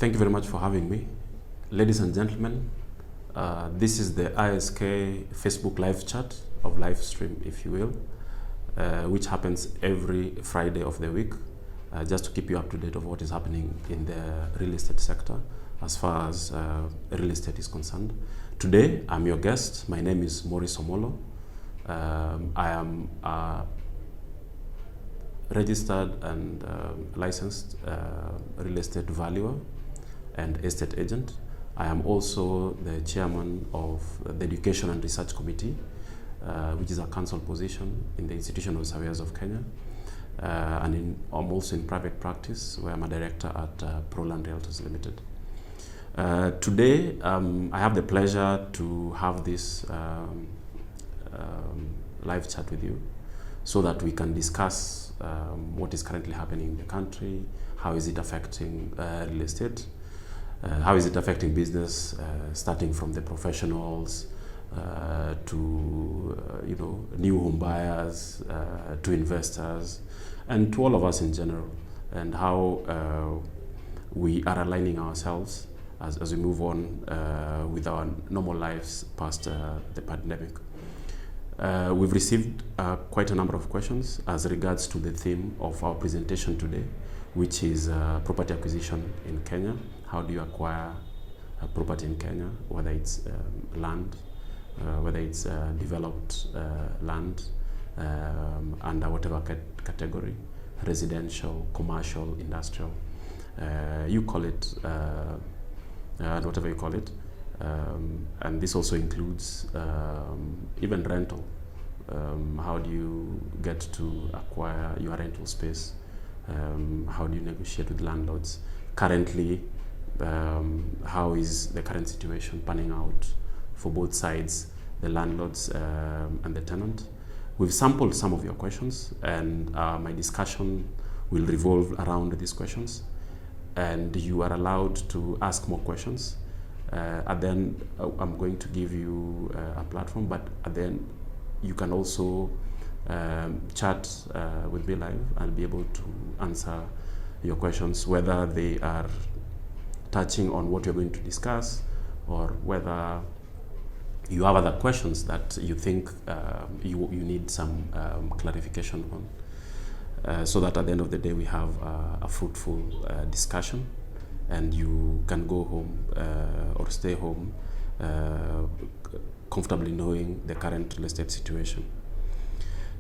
Thank you very much for having me. Ladies and gentlemen, this is the ISK Facebook Live Chat, of live stream, if you will, which happens every Friday of the week, just to keep you up to date of what is happening in the real estate sector as far as real estate is concerned. Today, I'm your guest. My name is Morris Omollo. I am a registered and licensed real estate valuer and estate agent. I am also the chairman of the Education and Research Committee, which is a council position in the Institutional Surveyors of Kenya. I'm also in private practice, where I'm a director at Proland Realtors Limited. Today, I have the pleasure to have this live chat with you so that we can discuss what is currently happening in the country, how is it affecting real estate, how is it affecting business, starting from the professionals to new home buyers, to investors, and to all of us in general, and how we are aligning ourselves as we move on with our normal lives past the pandemic. We've received quite a number of questions as regards to the theme of our presentation today, which is property acquisition in Kenya. How do you acquire a property in Kenya, whether it's land, whether it's developed land, under whatever category, residential, commercial, industrial, you call it, whatever you call it. And this also includes even rental. How do you get to acquire your rental space? How do you negotiate with landlords? Currently, how is the current situation panning out for both sides, the landlords and the tenant? We've sampled some of your questions, and my discussion will revolve around these questions, and you are allowed to ask more questions. And then I'm going to give you a platform, but then you can also chat with me live. I'll be able to answer your questions, whether they are touching on what you're going to discuss, or whether you have other questions that you think you need some clarification on, so that at the end of the day we have a fruitful discussion, and you can go home or stay home comfortably knowing the current real estate situation.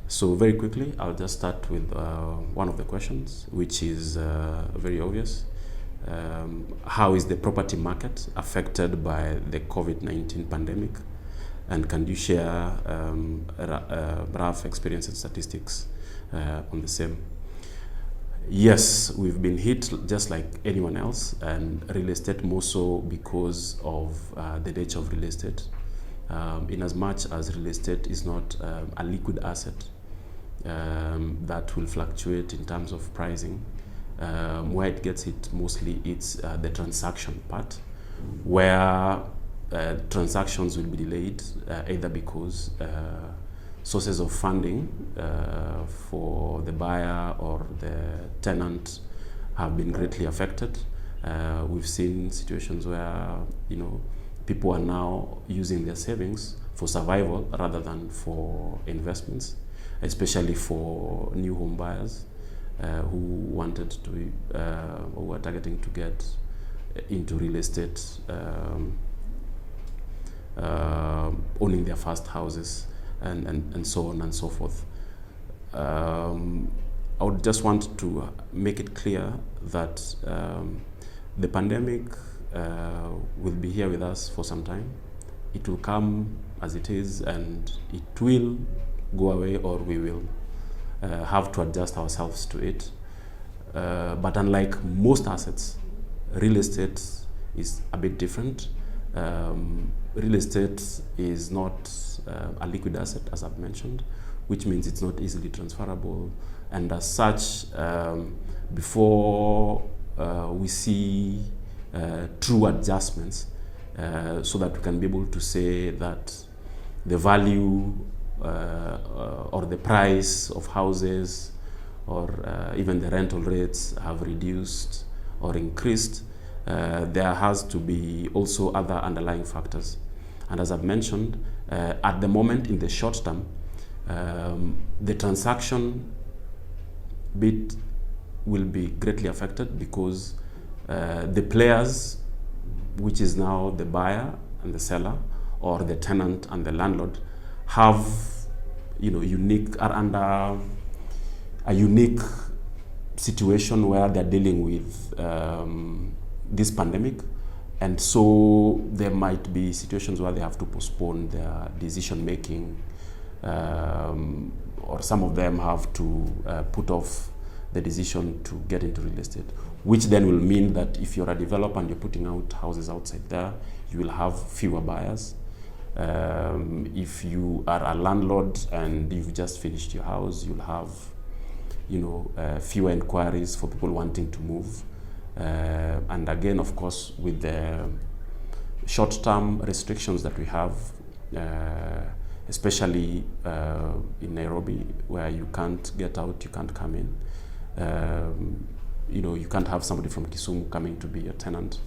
So very quickly, I'll just start with one of the questions, which is very obvious. How is the property market affected by the COVID-19 pandemic? And can you share rough experience and statistics on the same? Yes, we've been hit just like anyone else, and real estate more so because of the nature of real estate. In as much as real estate is not a liquid asset that will fluctuate in terms of pricing, where it gets hit mostly, it's the transaction part, where transactions will be delayed either because sources of funding for the buyer or the tenant have been greatly affected. We've seen situations where people are now using their savings for survival rather than for investments, especially for new home buyers who wanted to or were targeting to get into real estate, owning their first houses, and so on and so forth. I would just want to make it clear that the pandemic will be here with us for some time. It will come as it is, and it will go away, or we will have to adjust ourselves to it. But unlike most assets, real estate is a bit different. Real estate is not a liquid asset, as I've mentioned, which means it's not easily transferable. And as such, before we see true adjustments, so that we can be able to say that the value or the price of houses or even the rental rates have reduced or increased, there has to be also other underlying factors. And as I've mentioned, at the moment in the short term, the transaction bit will be greatly affected because the players, which is now the buyer and the seller, or the tenant and the landlord, have, are under a unique situation where they're dealing with this pandemic. And so there might be situations where they have to postpone their decision making, or some of them have to put off the decision to get into real estate, which then will mean that if you're a developer and you're putting out houses outside there, you will have fewer buyers. If you are a landlord and you've just finished your house, you'll have fewer inquiries for people wanting to move. And again, of course, with the short-term restrictions that we have, especially in Nairobi, where you can't get out, you can't come in. You can't have somebody from Kisumu coming to be a tenant.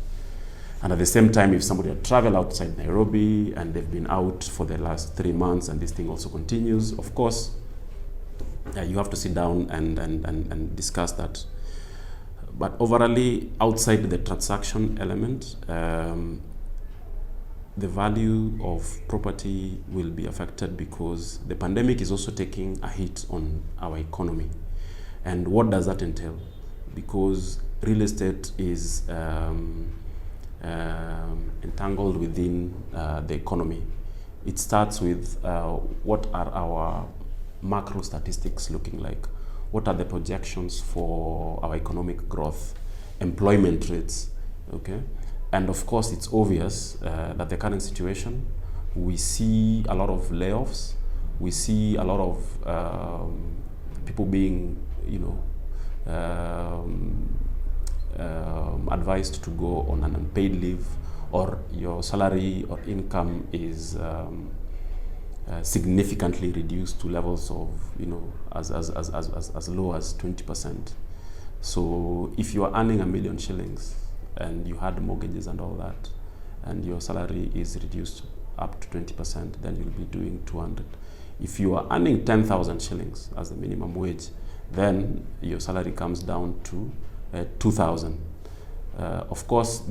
And at the same time, if somebody had traveled outside Nairobi and they've been out for the last 3 months and this thing also continues, of course, you have to sit down and discuss that. But overall, outside the transaction element, the value of property will be affected because the pandemic is also taking a hit on our economy. And what does that entail? Because real estate is entangled within the economy. It starts with what are our macro statistics looking like? What are the projections for our economic growth, employment rates, okay? And of course, it's obvious that the current situation, we see a lot of layoffs, we see a lot of people being, advised to go on an unpaid leave, or your salary or income is significantly reduced to levels of, as low as 20%. So if you are earning $1 million shillings and you had mortgages and all that, and your salary is reduced up to 20%, then you'll be doing 200. If you are earning 10,000 shillings as the minimum wage, then your salary comes down to 2,000. Of course,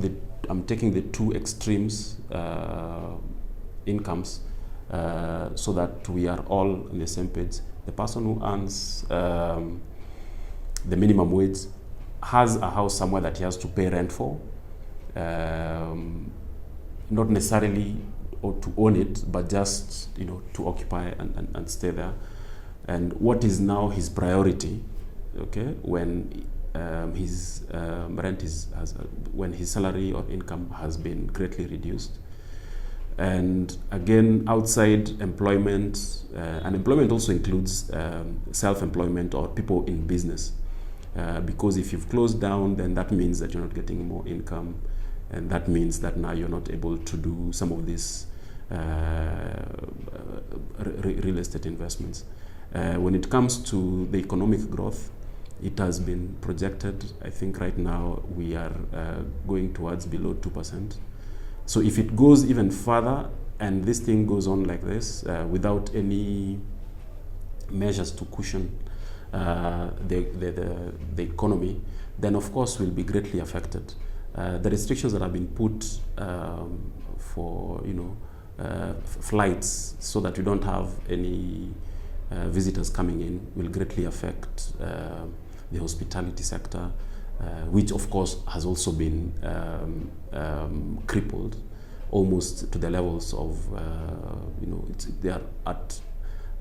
I'm taking the two extremes incomes so that we are all on the same page. The person who earns the minimum wage has a house somewhere that he has to pay rent for, not necessarily or to own it, but just to occupy and stay there. And what is now his priority, okay, when his rent when his salary or income has been greatly reduced. And again, outside employment, and employment also includes self-employment or people in business. Because if you've closed down, then that means that you're not getting more income, and that means that now you're not able to do some of these real estate investments. When it comes to the economic growth, it has been projected. I think right now we are going towards below 2%. So if it goes even further and this thing goes on like this without any measures to cushion the economy, then of course we'll be greatly affected. The restrictions that have been put for flights so that we don't have any visitors coming in will greatly affect the hospitality sector, which of course has also been crippled almost to the levels of, they are at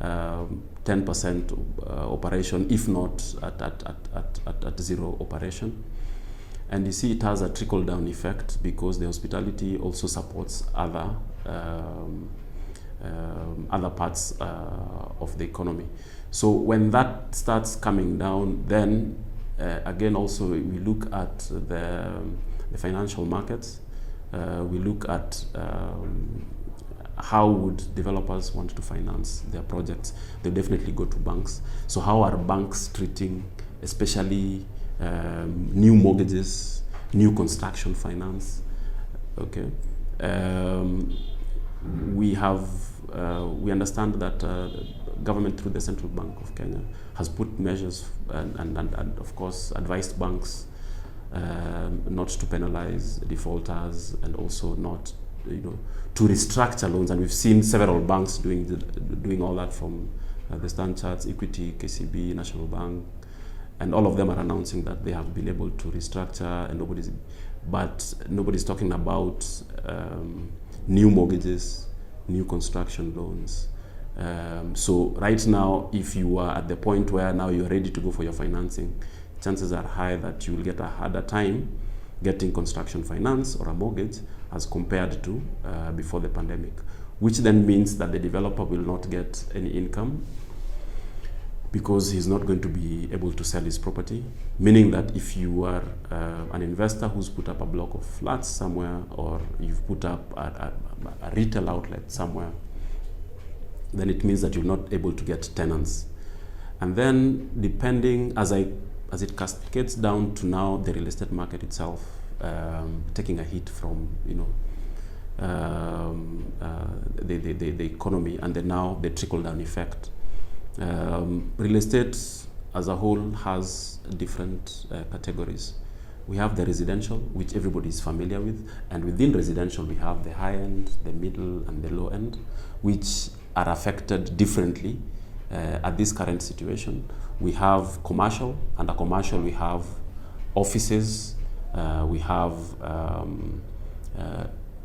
10% operation, if not at zero operation. And you see it has a trickle-down effect because the hospitality also supports other parts of the economy. So when that starts coming down, then again also we look at the financial markets. We look at how would developers want to finance their projects. They definitely go to banks. So how are banks treating especially new mortgages, new construction finance. Okay, we understand that government through the Central Bank of Kenya has put measures and of course advised banks not to penalize defaulters, and also not, to restructure loans. And we've seen several banks doing all that, from the Standard Chartered, Equity, KCB, National Bank, and all of them are announcing that they have been able to restructure, and nobody's talking about new mortgages, new construction loans. So right now, if you are at the point where now you're ready to go for your financing, chances are high that you will get a harder time getting construction finance or a mortgage as compared to before the pandemic, which then means that the developer will not get any income because he's not going to be able to sell his property. Meaning that if you are an investor who's put up a block of flats somewhere, or you've put up a retail outlet somewhere, then it means that you're not able to get tenants. And then, depending, as it cascades down to now the real estate market itself taking a hit from the economy, and then now the trickle-down effect. Real estate as a whole has different categories. We have the residential, which everybody is familiar with, and within residential we have the high end, the middle, and the low end, which are affected differently at this current situation. We have commercial. Under commercial we have offices, we have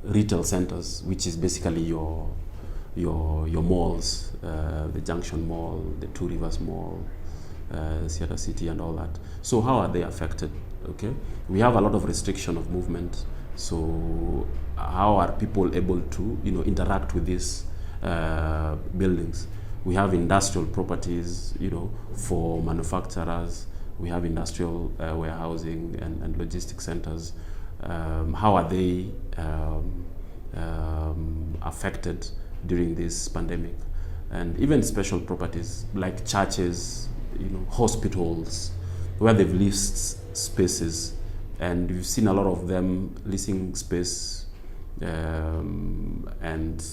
retail centers, which is basically your malls, the Junction Mall, the Two Rivers Mall, Theatre City, and all that. So how are they affected? Okay, we have a lot of restriction of movement. So how are people able to interact with these buildings? We have industrial properties, for manufacturers. We have industrial warehousing and logistic centers. How are they affected during this pandemic? And even special properties like churches, hospitals, where they've leased spaces, and we've seen a lot of them leasing space and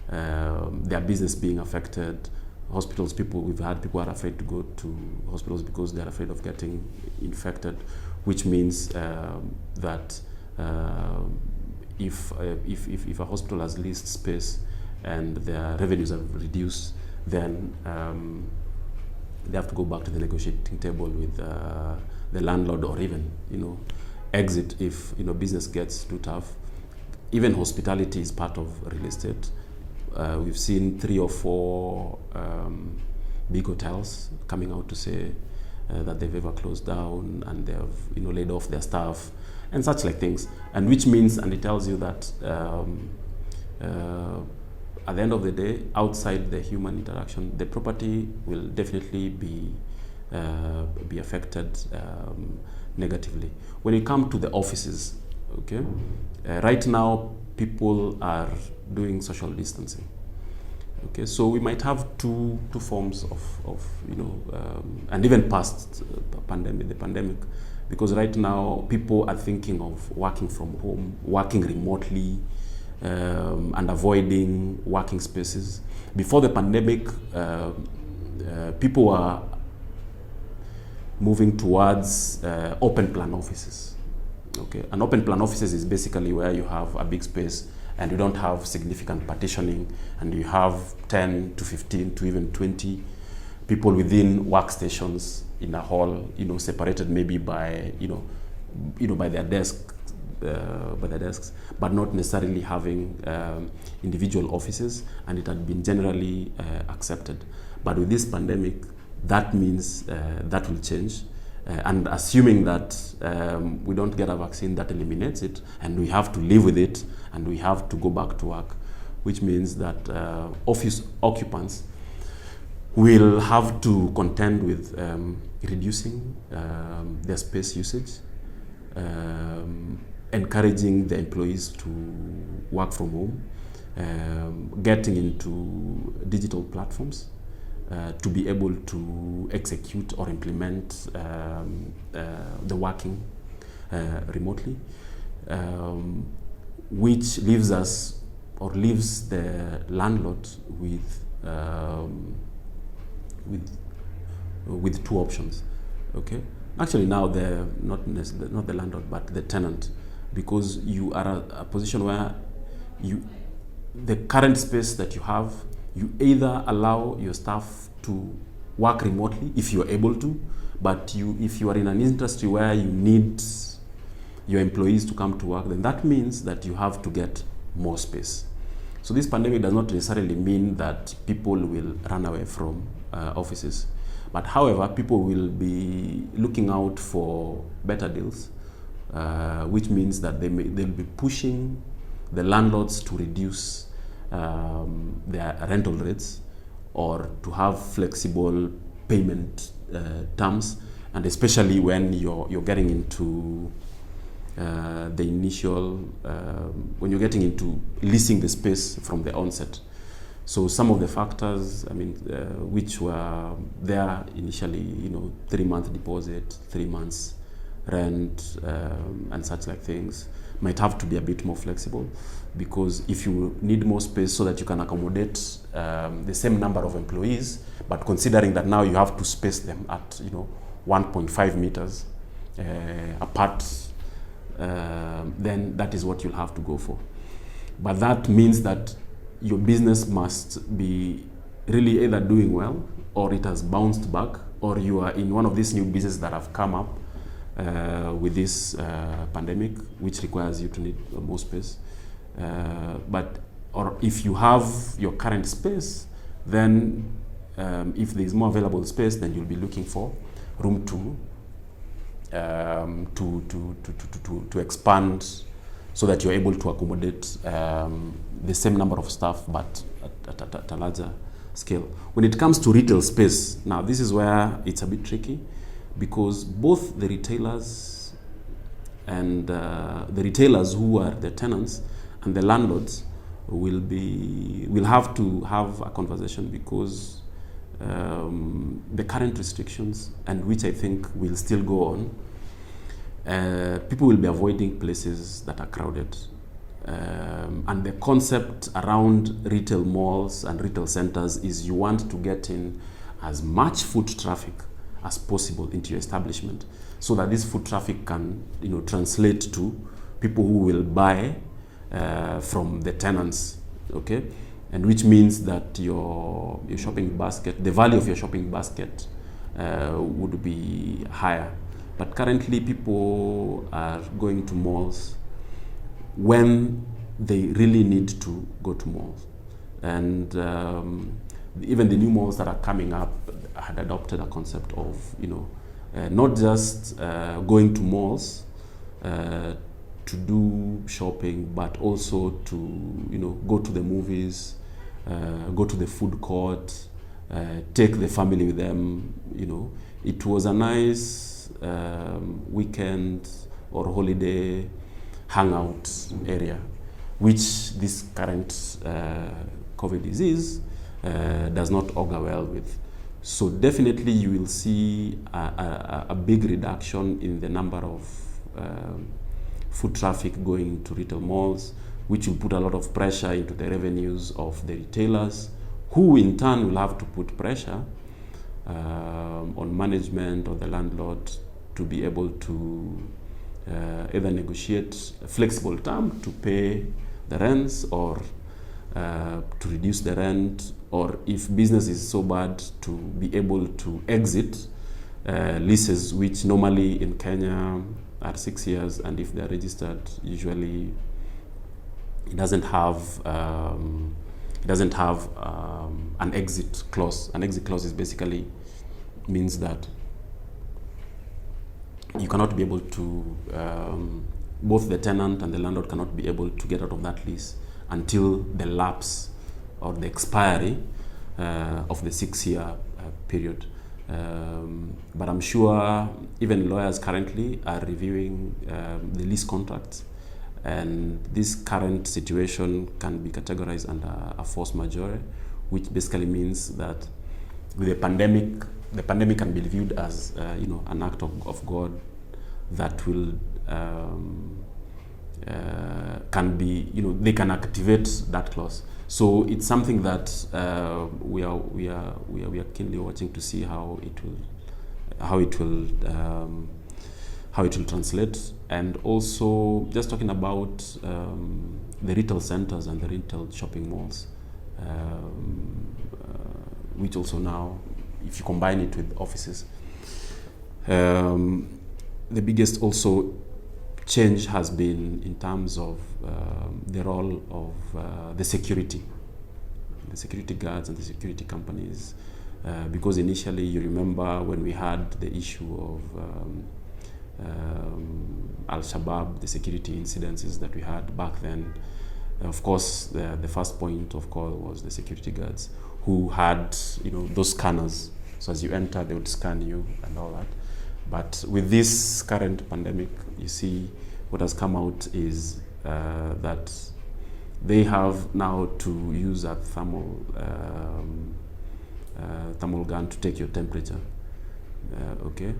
their business being affected. Hospitals, we've had people are afraid to go to hospitals because they're afraid of getting infected, which means that if a hospital has leased space and their revenues have reduced, then they have to go back to the negotiating table with the landlord, or even exit if business gets too tough. Even hospitality is part of real estate. We've seen 3 or 4 big hotels coming out to say that they've ever closed down, and they have laid off their staff and such like things. And which means, and it tells you that at the end of the day, outside the human interaction, the property will definitely be affected negatively. When it comes to the offices, okay, right now people are doing social distancing. Okay, so we might have two forms of and even past the pandemic, because right now people are thinking of working from home, working remotely, and avoiding working spaces. Before the pandemic, people were moving towards open plan offices. Okay, and open plan offices is basically where you have a big space and you don't have significant partitioning, and you have 10 to 15 to even 20 people within workstations in a hall, separated maybe by by their desks, but not necessarily having individual offices, and it had been generally accepted. But with this pandemic, that means that will change. And assuming that we don't get a vaccine that eliminates it, and we have to live with it, and we have to go back to work, which means that office occupants will have to contend with reducing their space usage, encouraging the employees to work from home, getting into digital platforms, to be able to execute or implement the working remotely, which leaves us or leaves the landlord with two options. Okay, actually now they're not the landlord but the tenant, because you are a position where the current space that you have, you either allow your staff to work remotely if you're able to, but if you are in an industry where you need your employees to come to work, then that means that you have to get more space. So this pandemic does not necessarily mean that people will run away from offices. But however, people will be looking out for better deals, which means that they'll be pushing the landlords to reduce their rental rates or to have flexible payment terms, and especially when you're getting into the initial, when you're getting into leasing the space from the onset. So some of the factors, which were there initially, 3-month deposit, 3 months rent, and such like things, might have to be a bit more flexible, because if you need more space so that you can accommodate the same number of employees, but considering that now you have to space them at 1.5 meters apart, then that is what you'll have to go for. But that means that your business must be really either doing well, or it has bounced back, or you are in one of these new businesses that have come up with this pandemic, which requires you to need more space. Or if you have your current space, then if there is more available space, then you'll be looking for room to expand, so that you're able to accommodate the same number of staff, but at a larger scale. When it comes to retail space, now this is where it's a bit tricky, because both the retailers and the retailers who are the tenants and the landlords will have to have a conversation, because the current restrictions, and which I think will still go on, people will be avoiding places that are crowded. And the concept around retail malls and retail centers is you want to get in as much foot traffic as possible into your establishment, so that this foot traffic can translate to people who will buy from the tenants, okay? And which means that your shopping basket, the value of your shopping basket would be higher. But currently people are going to malls when they really need to go to malls. And even the new malls that are coming up had adopted a concept of, not just going to malls to do shopping, but also to, go to the movies, go to the food court, take the family with them. It was a nice weekend or holiday hangout area, which this current COVID disease does not augur well with. So definitely you will see a big reduction in the number of foot traffic going to retail malls, which will put a lot of pressure into the revenues of the retailers, who in turn will have to put pressure on management or the landlord to be able to either negotiate a flexible term to pay the rents, or to reduce the rent, or if business is so bad, to be able to exit leases, which normally in Kenya are 6 years, and if they're registered, usually it doesn't have an exit clause. An exit clause is basically means that you cannot be able to, both the tenant and the landlord cannot be able to get out of that lease until the lapse or the expiry of the 6-year period. But I'm sure even lawyers currently are reviewing the lease contracts, and this current situation can be categorized under a force majeure, which basically means that with the pandemic can be viewed as an act of God that will can be, they can activate that clause. So it's something that we are keenly watching to see how it will translate. And also just talking about the retail centers and the retail shopping malls, which also now, if you combine it with offices, the biggest also change has been in terms of the role of the security guards and the security companies, because initially, you remember when we had the issue of Al-Shabaab, the security incidences that we had back then. Of course, the first point of call was the security guards, who had those scanners. So as you enter, they would scan you and all that. But with this current pandemic, you see what has come out is that they have now to use a thermal gun to take your temperature. Okay.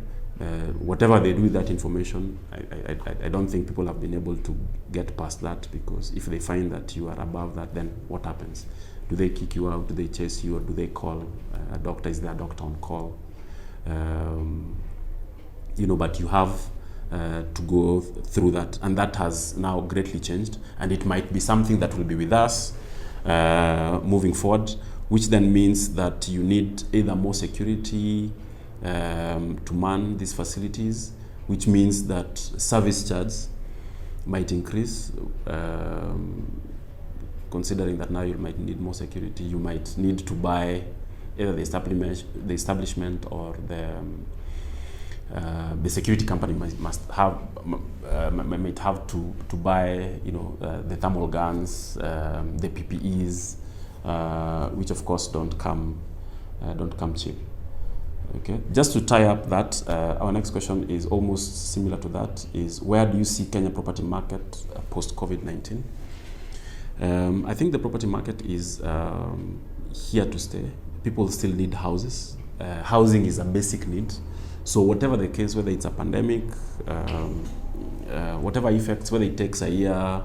Whatever they do with that information, I don't think people have been able to get past that, because if they find that you are above that, then what happens? Do they kick you out? Do they chase you? Or do they call a doctor? Is there a doctor on call? But you have to go through that, and that has now greatly changed, and it might be something that will be with us moving forward, which then means that you need either more security to man these facilities, which means that service charge might increase, considering that now you might need more security. You might need to buy either the establishment or the security company might have to buy the thermal guns, the PPEs, which of course don't come cheap. Okay, just to tie up that, our next question is almost similar to that, is where do you see Kenya property market post-COVID-19? I think the property market is here to stay. People still need houses. Housing is a basic need. So whatever the case, whether it's a pandemic, whatever effects, whether it takes a year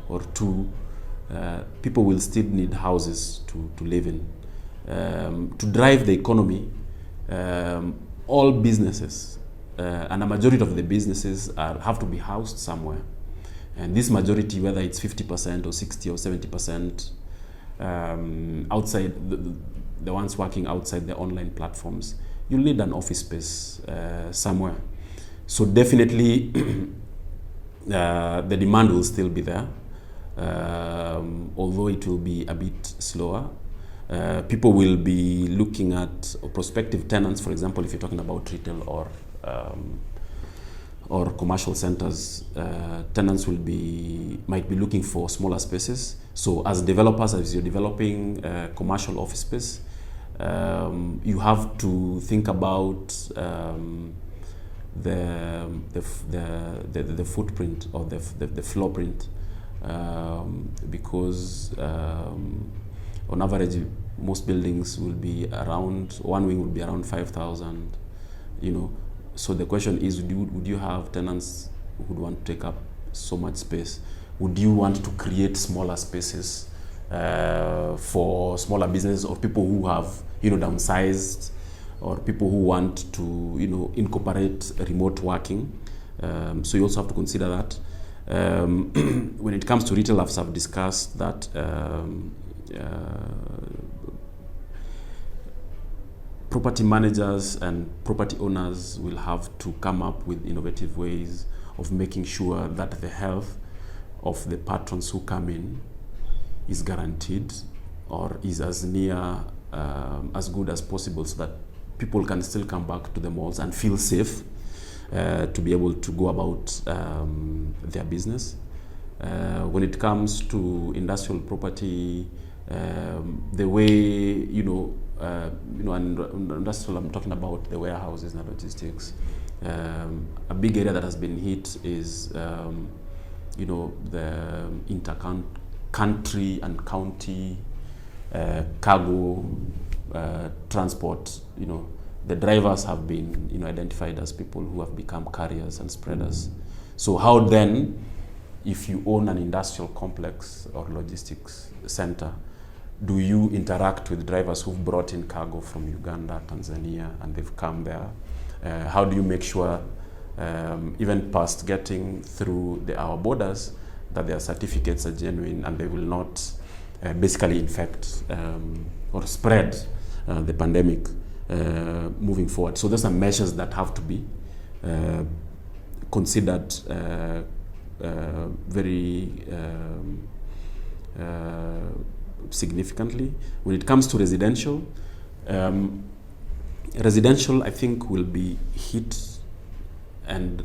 or two, people will still need houses to live in. To drive the economy, all businesses, and a majority of the businesses have to be housed somewhere. And this majority, whether it's 50% or 60 or 70%, outside the ones working outside the online platforms, you need an office space somewhere. So definitely the demand will still be there, although it will be a bit slower. People will be looking at prospective tenants, for example, if you're talking about retail or commercial centers, tenants might be looking for smaller spaces. So as developers, as you're developing commercial office space, you have to think about the footprint or the floor print, because on average, most buildings will be around, one wing will be around 5,000, So the question is, would you have tenants who would want to take up so much space? Would you want to create smaller spaces for smaller businesses, or people who have, downsized, or people who want to, incorporate remote working? So you also have to consider that. When it comes to retail, I've discussed that property managers and property owners will have to come up with innovative ways of making sure that the health of the patrons who come in is guaranteed, or is as near as good as possible, so that people can still come back to the malls and feel safe to be able to go about their business. When it comes to industrial property, the way, and industrial, I'm talking about the warehouses and logistics. A big area that has been hit is, the inter-country and county cargo transport. The drivers have been, identified as people who have become carriers and spreaders. So how then, if you own an industrial complex or logistics center, do you interact with drivers who've brought in cargo from Uganda, Tanzania, and they've come there? How do you make sure, even past getting through our borders, that their certificates are genuine and they will not basically infect or spread the pandemic moving forward? So those are measures that have to be considered very significantly. When it comes to residential, residential I think will be hit, and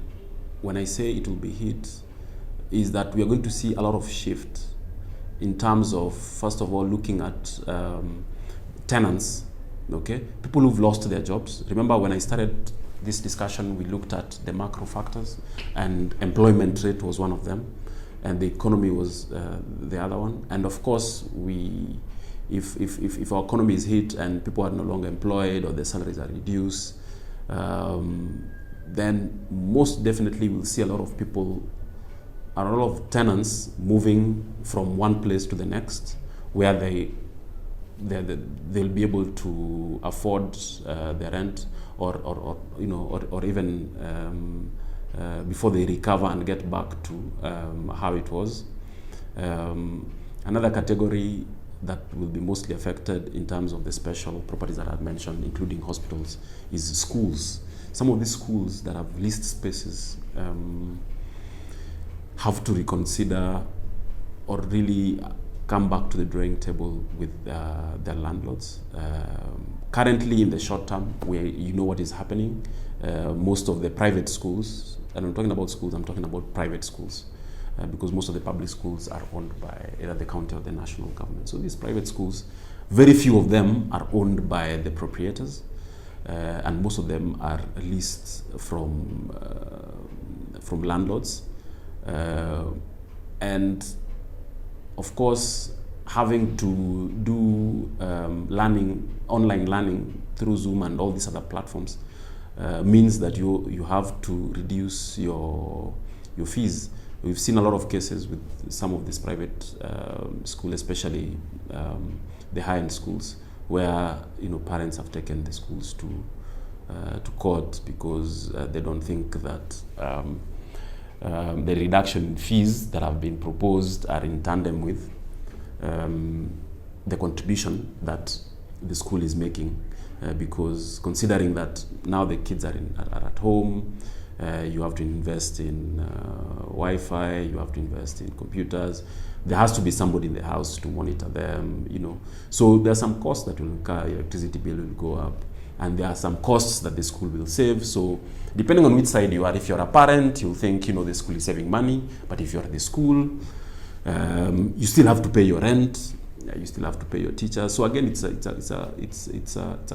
when I say it will be hit, is that we are going to see a lot of shift in terms of, first of all, looking at tenants, okay? People who've lost their jobs. Remember when I started this discussion, we looked at the macro factors, and employment rate was one of them, and the economy was the other one. And of course, if our economy is hit and people are no longer employed or their salaries are reduced, then most definitely we'll see a lot of people, a lot of tenants moving from one place to the next, where they'll be able to afford their rent, or even before they recover and get back to how it was. Another category that will be mostly affected in terms of the special properties that I've mentioned, including hospitals, is schools. Some of these schools that have leased spaces have to reconsider or really come back to the drawing table with their landlords. Currently, in the short term, you know what is happening. Most of the private schools, and I'm talking about schools, I'm talking about private schools, because most of the public schools are owned by either the county or the national government. So these private schools, very few of them are owned by the proprietors, and most of them are leased from landlords. And of course, having to do online learning through Zoom and all these other platforms means that you have to reduce your fees. We've seen a lot of cases with some of these private schools, especially the high-end schools, where parents have taken the schools to court because they don't think that the reduction in fees that have been proposed are in tandem with the contribution that the school is making, because considering that now the kids are at home, you have to invest in Wi-Fi, you have to invest in computers. There has to be somebody in the house to monitor them, So there are some costs that will incur. Your electricity bill will go up, and there are some costs that the school will save. So depending on which side you are, if you're a parent, you'll think the school is saving money. But if you're at the school, you still have to pay your rent. You still have to pay your teachers. So again, it's a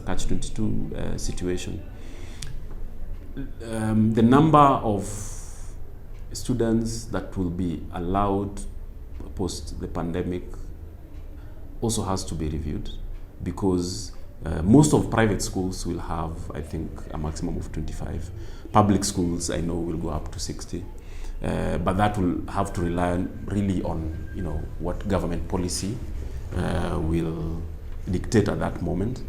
catch-22 situation. The number of students that will be allowed post the pandemic also has to be reviewed, because most of private schools will have, I think, a maximum of 25. Public schools, I know, will go up to 60. But that will have to rely really on, what government policy will dictate at that moment.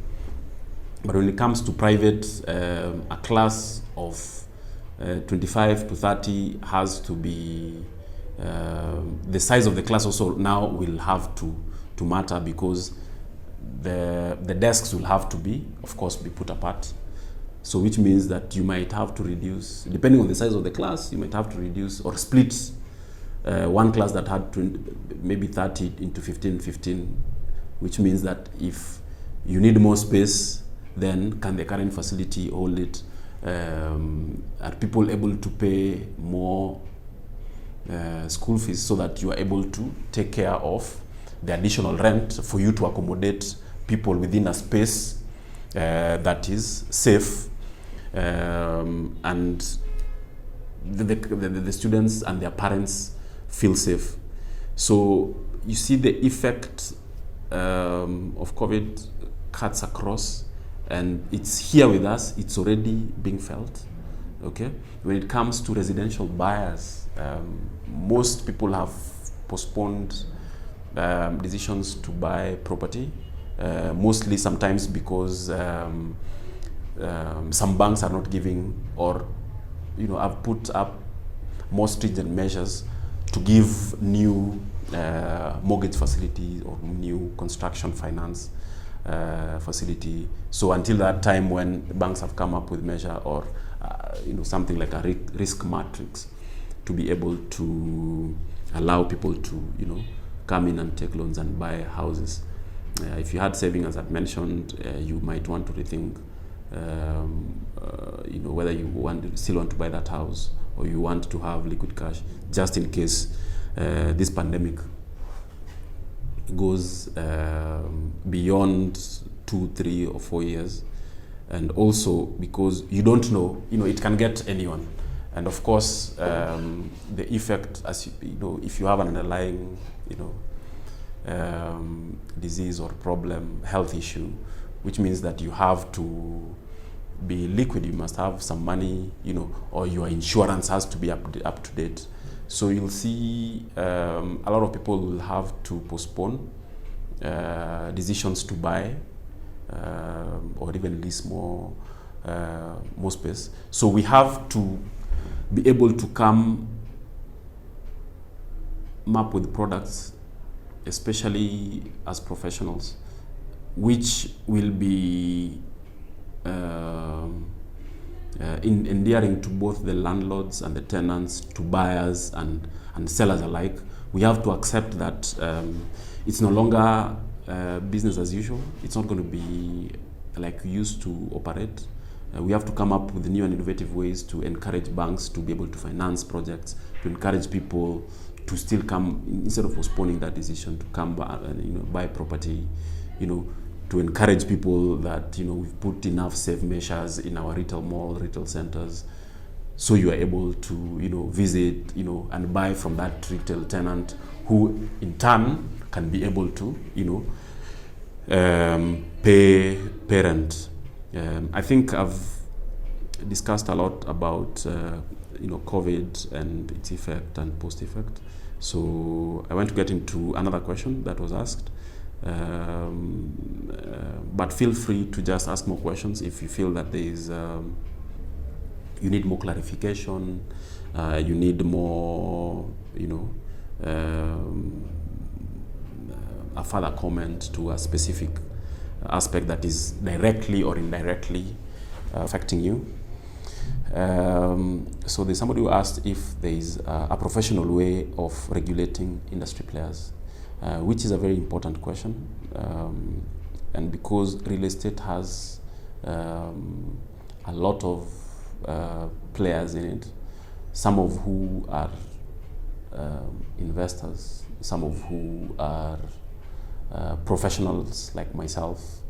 But when it comes to private, a class of 25 to 30 has to be, the size of the class also now will have to matter, because the desks will have to be, of course, be put apart. So which means that you might have to reduce, depending on the size of the class, you might have to reduce or split one class that had maybe 30 into 15, which means that if you need more space, then can the current facility hold it? Are people able to pay more school fees so that you are able to take care of the additional rent for you to accommodate people within a space that is safe, and the students and their parents feel safe? So you see the effect of COVID cuts across, and it's here with us. It's already being felt. Okay, when it comes to residential buyers, Most people have postponed decisions to buy property, mostly sometimes because some banks are not giving, or have put up more stringent measures to give new mortgage facilities or new construction finance facility. So until that time when the banks have come up with measure or something like a risk matrix to be able to allow people to come in and take loans and buy houses. If you had saving, as I've mentioned, you might want to rethink whether you still want to buy that house or you want to have liquid cash just in case this pandemic goes beyond 2, 3, or 4 years. And also because you don't know, it can get anyone. And of course, the effect, as if you have an underlying, disease or problem, health issue, which means that you have to be liquid, you must have some money, or your insurance has to be up to date. So you'll see a lot of people will have to postpone decisions to buy or even lease more space. So we have to be able to come up with products, especially as professionals, which will be endearing to both the landlords and the tenants, to buyers and sellers alike. We have to accept that it's no longer business as usual. It's not going to be like we used to operate. We have to come up with new and innovative ways to encourage banks to be able to finance projects, to encourage people to still come, instead of postponing that decision, to come buy property, to encourage people that we've put enough safe measures in our retail centers, so you are able to visit and buy from that retail tenant, who in turn can be able to pay rent. I think I've discussed a lot about COVID and its effect and post effect. So I want to get into another question that was asked. But feel free to just ask more questions if you feel that there is you need more clarification, you need more a further comment to a specific aspect that is directly or indirectly affecting you. So there's somebody who asked if there is a professional way of regulating industry players, which is a very important question. And because real estate has a lot of players in it, some of who are investors, some of who are professionals like myself,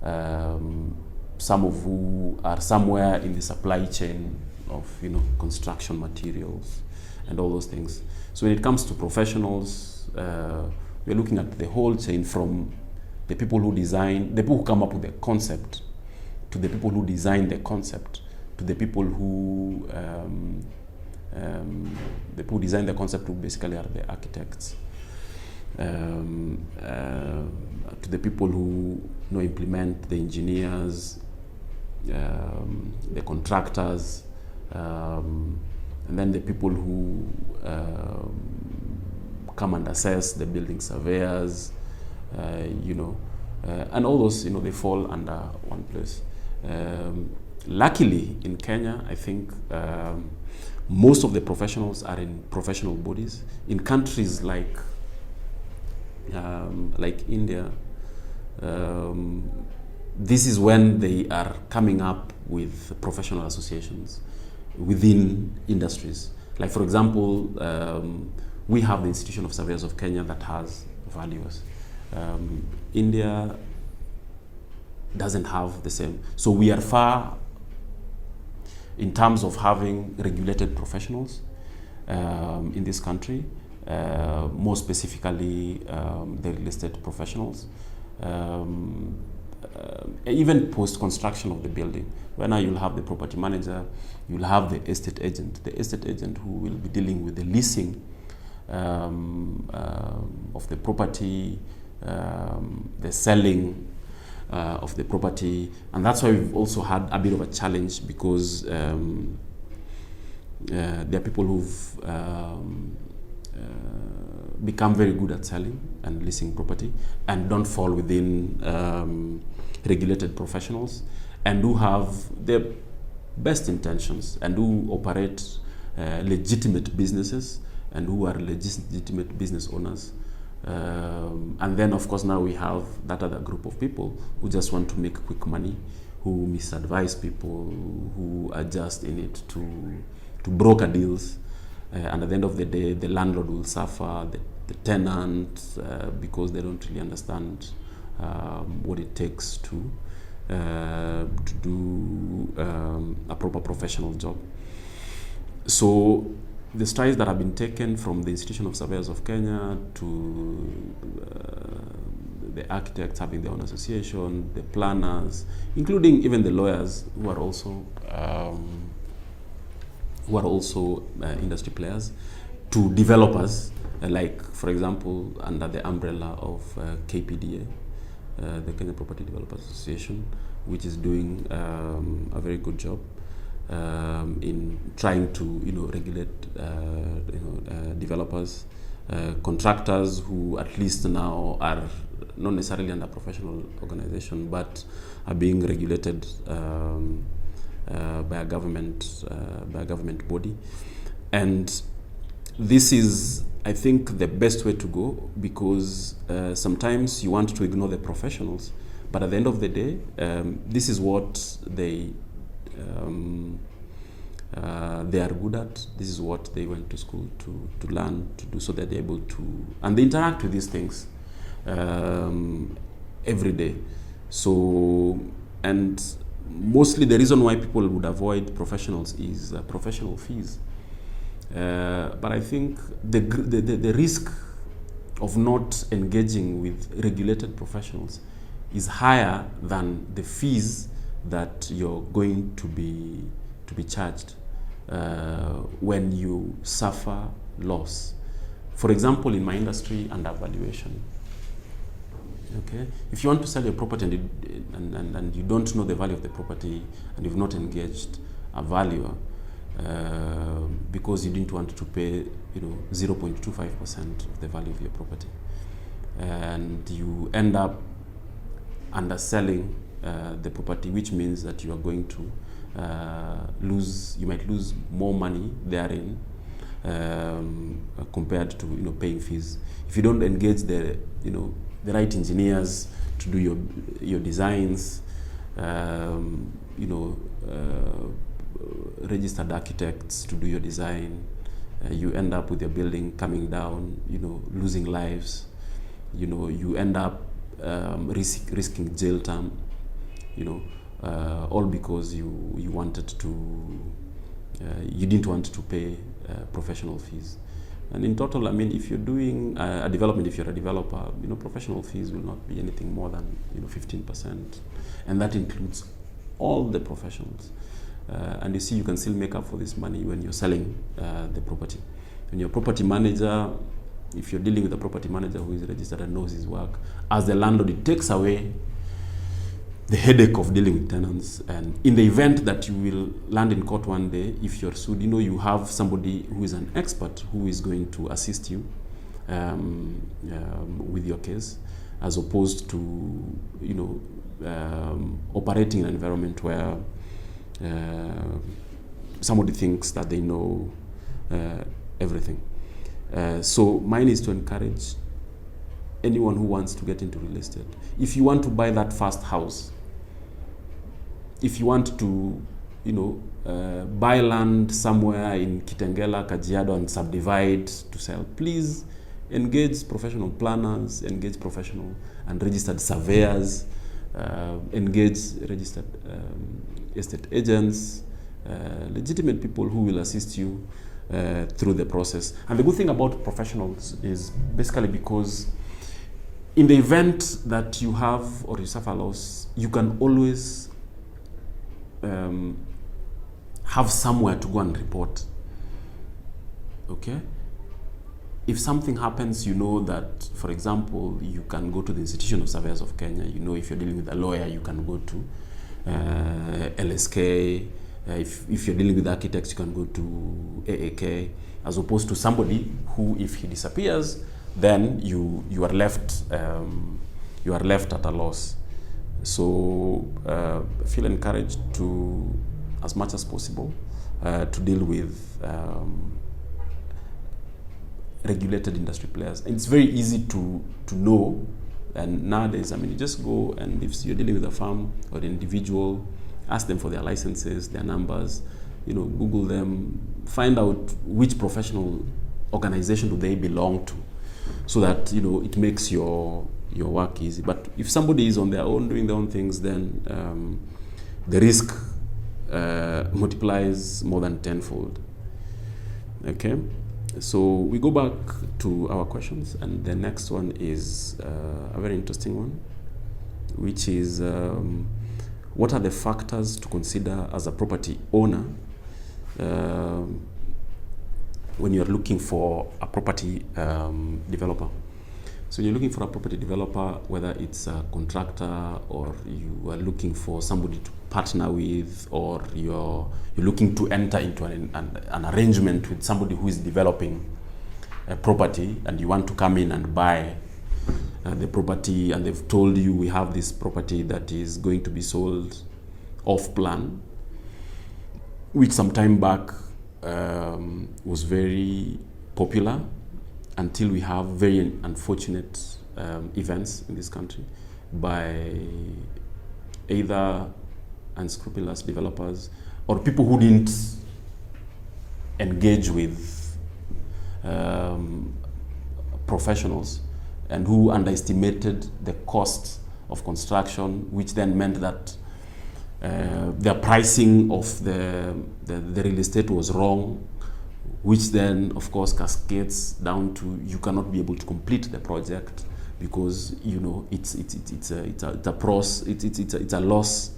some of who are somewhere in the supply chain of construction materials and all those things. So when it comes to professionals, we're looking at the whole chain, from the people who design, the people who come up with the concept, to the people who design the concept, to the people who design the concept, who basically are the architects, to the people who implement, the engineers, the contractors, and then the people who come and assess, the building surveyors, and all those, they fall under one place. Luckily, in Kenya, I think most of the professionals are in professional bodies. In countries like India, this is when they are coming up with professional associations within industries. Like, for example, we have the Institution of Surveyors of Kenya that has valuers. India doesn't have the same. So we are far in terms of having regulated professionals in this country, more specifically the real estate professionals. even post-construction of the building, where now you'll have the property manager, you'll have the estate agent who will be dealing with the leasing of the property, the selling of the property. And that's why we've also had a bit of a challenge, because there are people who've become very good at selling and leasing property and don't fall within regulated professionals, and who have the best intentions and who operate legitimate businesses and who are legitimate business owners. And then, of course, now we have that other group of people who just want to make quick money, who misadvise people, who are just in it to broker deals. And at the end of the day, the landlord will suffer, the tenant, because they don't really understand what it takes to do a proper professional job. So the strides that have been taken from the Institution of Surveyors of Kenya to the architects having their own association, the planners, including even the lawyers who are also industry players, to developers, like, for example, under the umbrella of KPDA, the Kenya Property Developers Association, which is doing a very good job in trying to regulate developers, contractors who at least now are not necessarily under professional organization, but are being regulated by a government body. And this is, I think, the best way to go, because sometimes you want to ignore the professionals, but at the end of the day, this is what they are good at. This is what they went to school to learn to do, so that they're able to, and they interact with these things every day. So, and mostly the reason why people would avoid professionals is professional fees. But I think the risk of not engaging with regulated professionals is higher than the fees that you're going to be charged when you suffer loss. For example, in my industry, undervaluation. Okay, if you want to sell your property and you don't know the value of the property, and you've not engaged a valuer because you didn't want to pay 0.25% of the value of your property, and you end up underselling the property, which means that you are going to you might lose more money therein compared to paying fees. If you don't engage the right engineers to do your designs, registered architects to do your design, you end up with your building coming down, losing lives. You end up risking jail time, all because you wanted to, you didn't want to pay professional fees. And in total, I mean, if you're doing a development, if you're a developer, professional fees will not be anything more than 15%, and that includes all the professionals. And you see, you can still make up for this money when you're selling the property. When your property manager, if you're dealing with a property manager who is registered and knows his work, as the landlord, it takes away the headache of dealing with tenants. And in the event that you will land in court one day, if you're sued, you have somebody who is an expert who is going to assist you with your case, as opposed to operating in an environment where somebody thinks that they know everything. So mine is to encourage anyone who wants to get into real estate. If you want to buy that first house, if you want to, buy land somewhere in Kitengela, Kajiado, and subdivide to sell, please engage professional planners, engage professional and registered surveyors, engage registered estate agents, legitimate people who will assist you through the process. And the good thing about professionals is basically because in the event that you have or you suffer loss, you can always have somewhere to go and report. Okay? If something happens, you know that, for example, you can go to the Institution of Surveyors of Kenya. You know, if you're dealing with a lawyer, you can go to LSK. If you're dealing with architects, you can go to AAK, as opposed to somebody who, if he disappears, then you are left at a loss. So feel encouraged to, as much as possible, to deal with regulated industry players. And it's very easy to know. And nowadays, I mean, you just go, and if you're dealing with a firm or an individual, ask them for their licenses, their numbers, Google them, find out which professional organization do they belong to, so that, it makes your work easy. But if somebody is on their own, doing their own things, then the risk multiplies more than tenfold. Okay? So we go back to our questions, and the next one is a very interesting one, which is what are the factors to consider as a property owner when you're looking for a property developer? So you're looking for a property developer, whether it's a contractor or you are looking for somebody to partner with, or you're looking to enter into an arrangement with somebody who is developing a property, and you want to come in and buy the property, and they've told you, we have this property that is going to be sold off plan, which some time back was very popular, until we have very unfortunate events in this country by either unscrupulous developers or people who didn't engage with professionals, and who underestimated the cost of construction, which then meant that their pricing of the real estate was wrong, which then, of course, cascades down to you cannot be able to complete the project because it's a loss.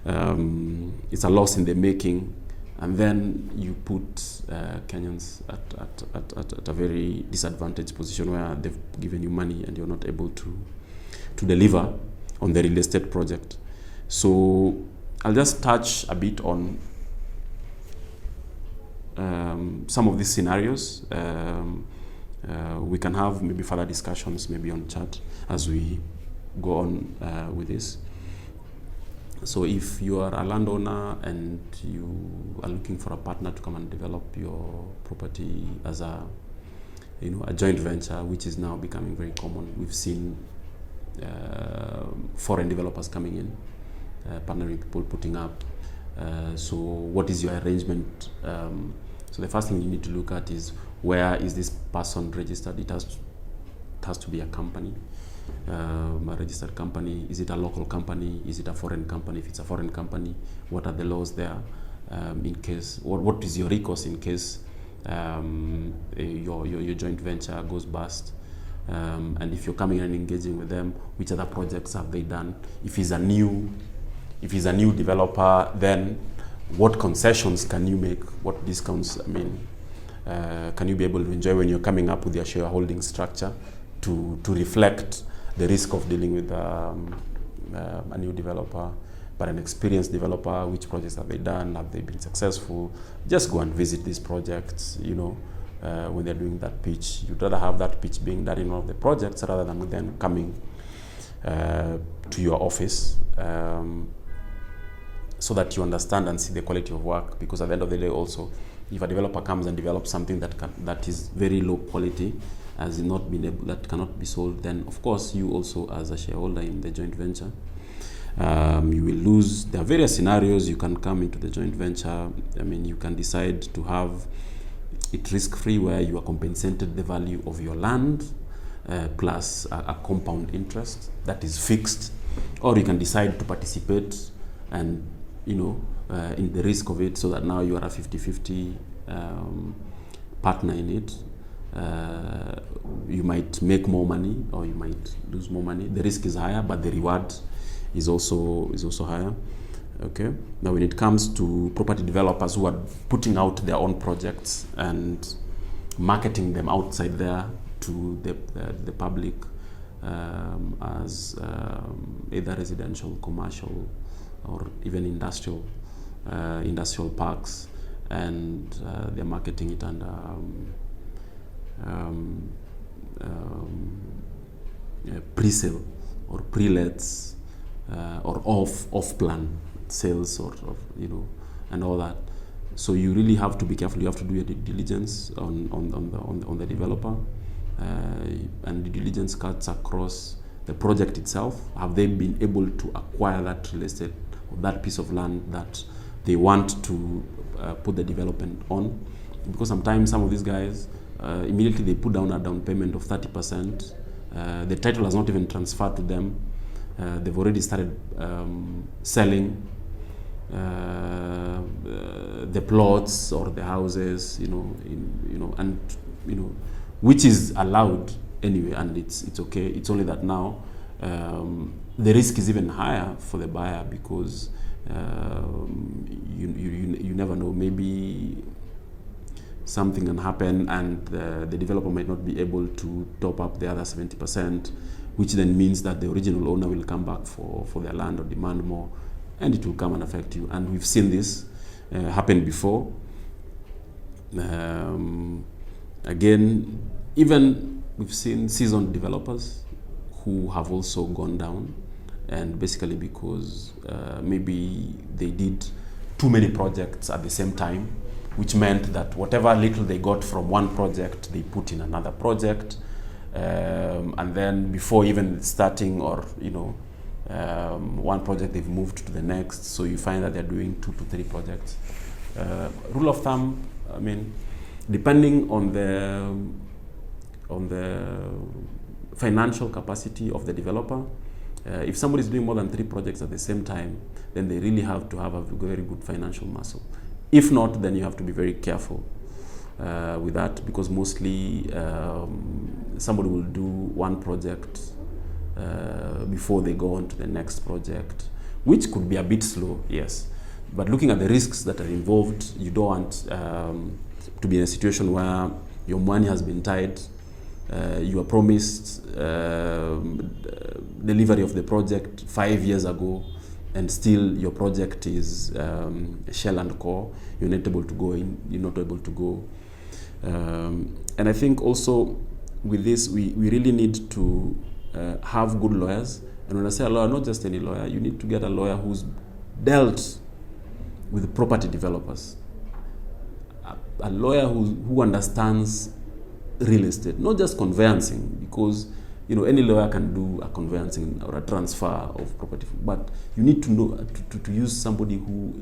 It's a loss in the making, and then you put Kenyans at a very disadvantaged position where they've given you money and you're not able to deliver on the real estate project. So I'll just touch a bit on some of these scenarios. We can have maybe further discussions maybe on chat as we go on with this. So if you are a landowner and you are looking for a partner to come and develop your property as a joint venture, which is now becoming very common. We've seen foreign developers coming in, partnering people, putting up. So what is your arrangement? So the first thing you need to look at is, where is this person registered? It has to be a company, a registered company. Is it a local company? Is it a foreign company? If it's a foreign company, what are the laws there? In case, what is your recourse in case your joint venture goes bust? And if you're coming and engaging with them, which other projects have they done? If he's a new developer, then what concessions can you make? What discounts, can you be able to enjoy when you're coming up with your shareholding structure to reflect the risk of dealing with a new developer, but an experienced developer? Which projects have they done? Have they been successful? Just go and visit these projects, when they're doing that pitch. You'd rather have that pitch being done in one of the projects rather than them coming to your office, so that you understand and see the quality of work. Because at the end of the day also, if a developer comes and develops something that is very low quality, that cannot be sold, then of course you also, as a shareholder in the joint venture, you will lose. There are various scenarios you can come into the joint venture. You can decide to have it risk-free, where you are compensated the value of your land plus a compound interest that is fixed, or you can decide to participate and in the risk of it, so that now you are a 50-50 partner in it. you might make more money or you might lose more money. The risk is higher, but the reward is also higher. Okay. Now, when it comes to property developers who are putting out their own projects and marketing them outside there to the public as either residential, commercial, or even industrial parks, and they're marketing it under pre-sale or pre-lets or off-plan sales or and all that. So you really have to be careful. You have to do your due diligence on the developer, and the diligence cuts across the project itself. Have they been able to acquire that real estate or that piece of land that they want to put the development on? Because sometimes some of these guys immediately they put down a down payment of 30%. The title has not even transferred to them. They've already started selling the plots or the houses, which is allowed anyway, and it's okay. It's only that now the risk is even higher for the buyer because you never know. Maybe something can happen and the developer might not be able to top up the other 70%, which then means that the original owner will come back for their land or demand more, and it will come and affect you. And we've seen this happen before. Again, even we've seen seasoned developers who have also gone down, and basically because maybe they did too many projects at the same time, which meant that whatever little they got from one project, they put in another project. And then before even starting or, one project, they've moved to the next. So you find that they're doing 2 to 3 projects. Rule of thumb, I mean, depending on the financial capacity of the developer, if somebody is doing more than 3 projects at the same time, then they really have to have a very good financial muscle. If not, then you have to be very careful with that, because mostly somebody will do one project before they go on to the next project, which could be a bit slow, yes. But looking at the risks that are involved, you don't want to be in a situation where your money has been tied, you are promised delivery of the project 5 years ago, and still your project is shell and core. You're not able to go in, you're not able to go. And I think also with this, we really need to have good lawyers. And when I say a lawyer, not just any lawyer, you need to get a lawyer who's dealt with property developers. A lawyer who understands real estate, not just conveyancing, because any lawyer can do a conveyancing or a transfer of property, but you need to know to use somebody who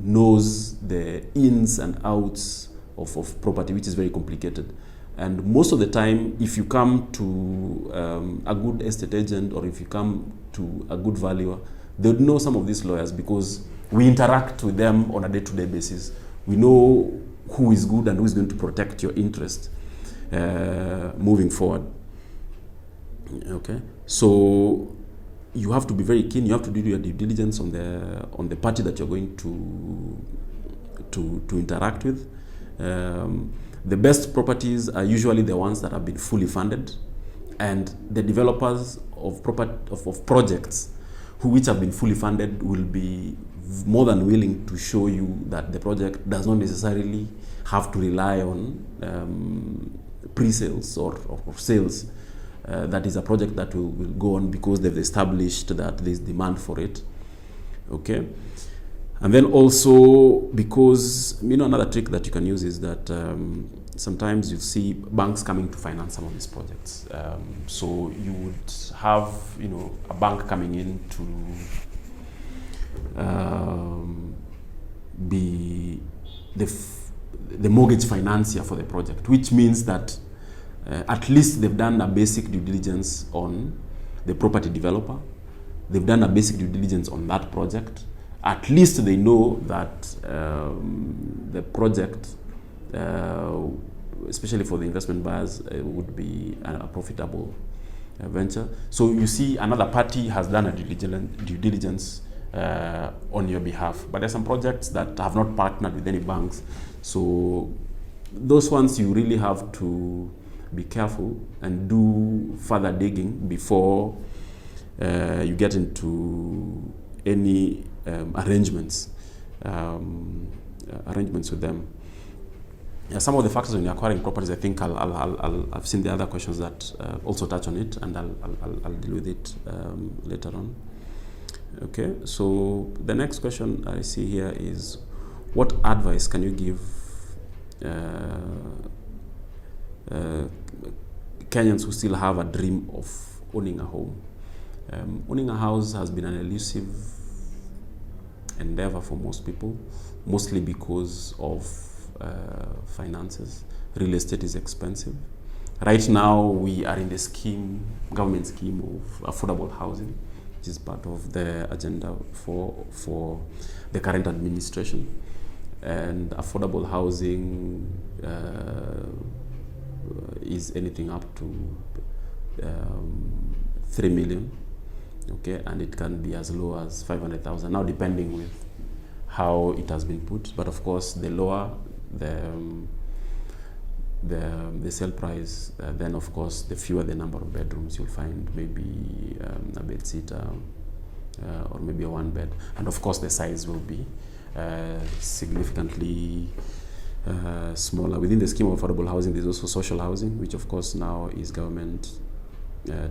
knows the ins and outs of property, which is very complicated. And most of the time, if you come to a good estate agent or if you come to a good valuer, they would know some of these lawyers because we interact with them on a day-to-day basis. We know who is good and who is going to protect your interest moving forward. Okay, so you have to be very keen. You have to do your due diligence on the party that you're going to interact with. The best properties are usually the ones that have been fully funded, and the developers of projects which have been fully funded will be more than willing to show you that the project does not necessarily have to rely on pre-sales or sales. That is a project that will go on because they've established that there's demand for it. Okay. And then also because, another trick that you can use is that sometimes you see banks coming to finance some of these projects. So you would have, a bank coming in to be the mortgage financier for the project, which means that at least they've done a basic due diligence on the property developer. They've done a basic due diligence on that project. At least they know that the project especially for the investment buyers, would be a profitable venture. So you see, another party has done a due diligence on your behalf. But there's some projects that have not partnered with any banks. So those ones you really have to be careful and do further digging before you get into any arrangements with them. Some of the factors when you're acquiring properties, I think I've seen the other questions that also touch on it, and I'll deal with it later on. Okay, so the next question I see here is, what advice can you give Kenyans who still have a dream of owning a home? Owning a house has been an elusive endeavor for most people, mostly because of finances. Real estate is expensive. Right now, we are in the government scheme of affordable housing, which is part of the agenda for the current administration. And affordable housing is anything up to 3 million, okay, and it can be as low as 500,000. Now, depending with how it has been put, but of course, the lower the sale price, then of course the fewer the number of bedrooms you'll find, maybe a bed sitter or maybe a one bed, and of course the size will be significantly smaller. Within the scheme of affordable housing, there's also social housing, which of course now is government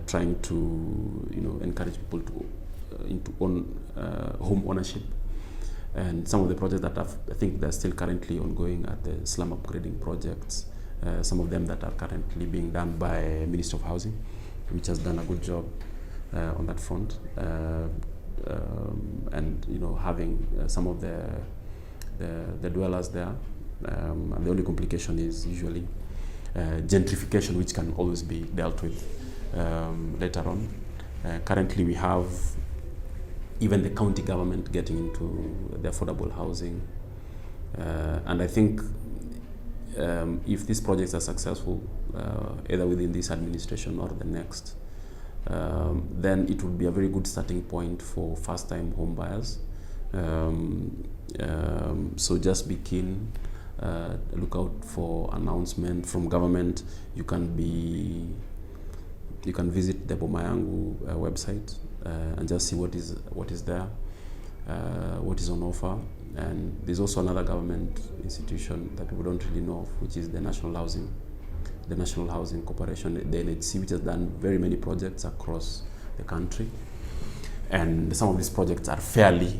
trying to encourage people to own home ownership. And some of the projects that I think they're still currently ongoing are the slum upgrading projects. Some of them that are currently being done by Ministry of Housing, which has done a good job on that front. And having some of the dwellers there. And the only complication is usually gentrification, which can always be dealt with later on. Currently, we have even the county government getting into the affordable housing. And I think if these projects are successful, either within this administration or the next, then it would be a very good starting point for first-time home buyers. So just be keen, look out for announcement from government. You can visit the Boma Yangu website and just see what is there, what is on offer. And there's also another government institution that people don't really know of, which is the National Housing Corporation, the NHC, which has done very many projects across the country. And some of these projects are fairly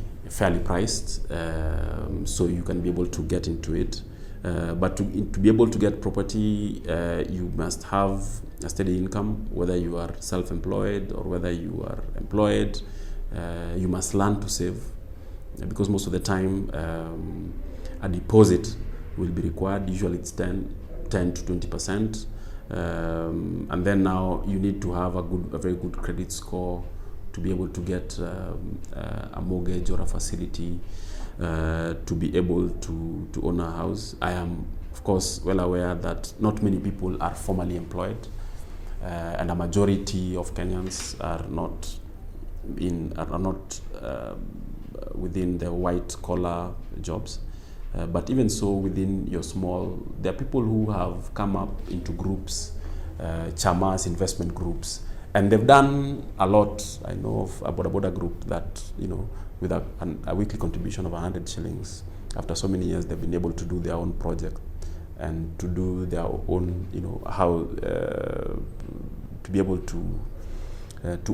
priced, so you can be able to get into it. But to be able to get property, you must have a steady income, whether you are self-employed or whether you are employed. You must learn to save, because most of the time a deposit will be required. Usually it's 10 to 20%. And then now you need to have a very good credit score to be able to get a mortgage or a facility to be able to own a house. I am, of course, well aware that not many people are formally employed, and a majority of Kenyans are not within the white collar jobs. But even so, within your there are people who have come up into groups, chamas, investment groups, and they've done a lot. I know of a Boda group that, with a weekly contribution of 100 shillings, after so many years, they've been able to do their own project and to do their own, how to be able to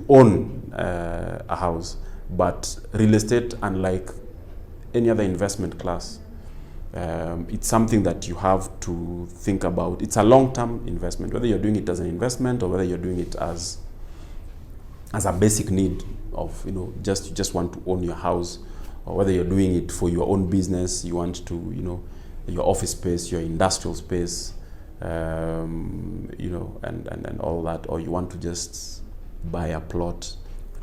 own a house. But real estate, unlike any other investment class, it's something that you have to think about. It's a long-term investment, whether you're doing it as an investment or whether you're doing it as a basic need of, you just want to own your house, or whether you're doing it for your own business, you want to, your office space, your industrial space, and all that, or you want to just buy a plot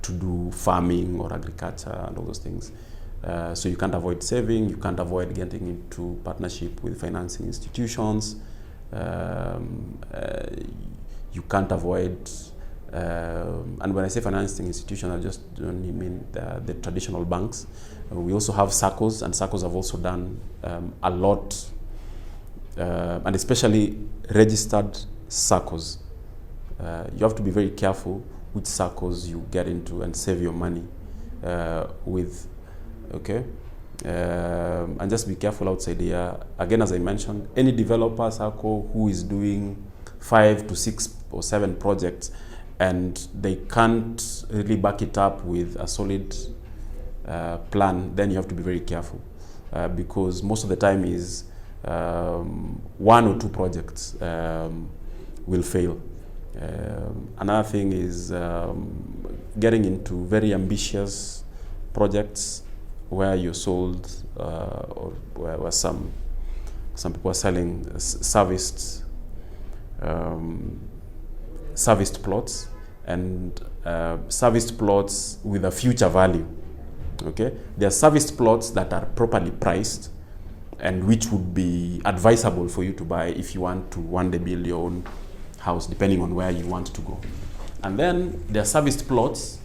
to do farming or agriculture and all those things. So you can't avoid saving, you can't avoid getting into partnership with financing institutions, You can't avoid, and when I say financing institution, I just only mean the traditional banks. We also have SACCOs, and SACCOs have also done a lot, and especially registered SACCOs. You have to be very careful which SACCOs you get into and save your money with, okay? And just be careful outside here. Again, as I mentioned, any developer SACCO who is doing 5 to 6 or 7 projects and they can't really back it up with a solid plan, then you have to be very careful, because most of the time is 1 or 2 projects will fail. Another thing is getting into very ambitious projects where you're sold, or where some people are selling serviced plots, and serviced plots with a future value. Okay, there are serviced plots that are properly priced and which would be advisable for you to buy if you want to one day build your own house, depending on where you want to go. And then there are serviced plots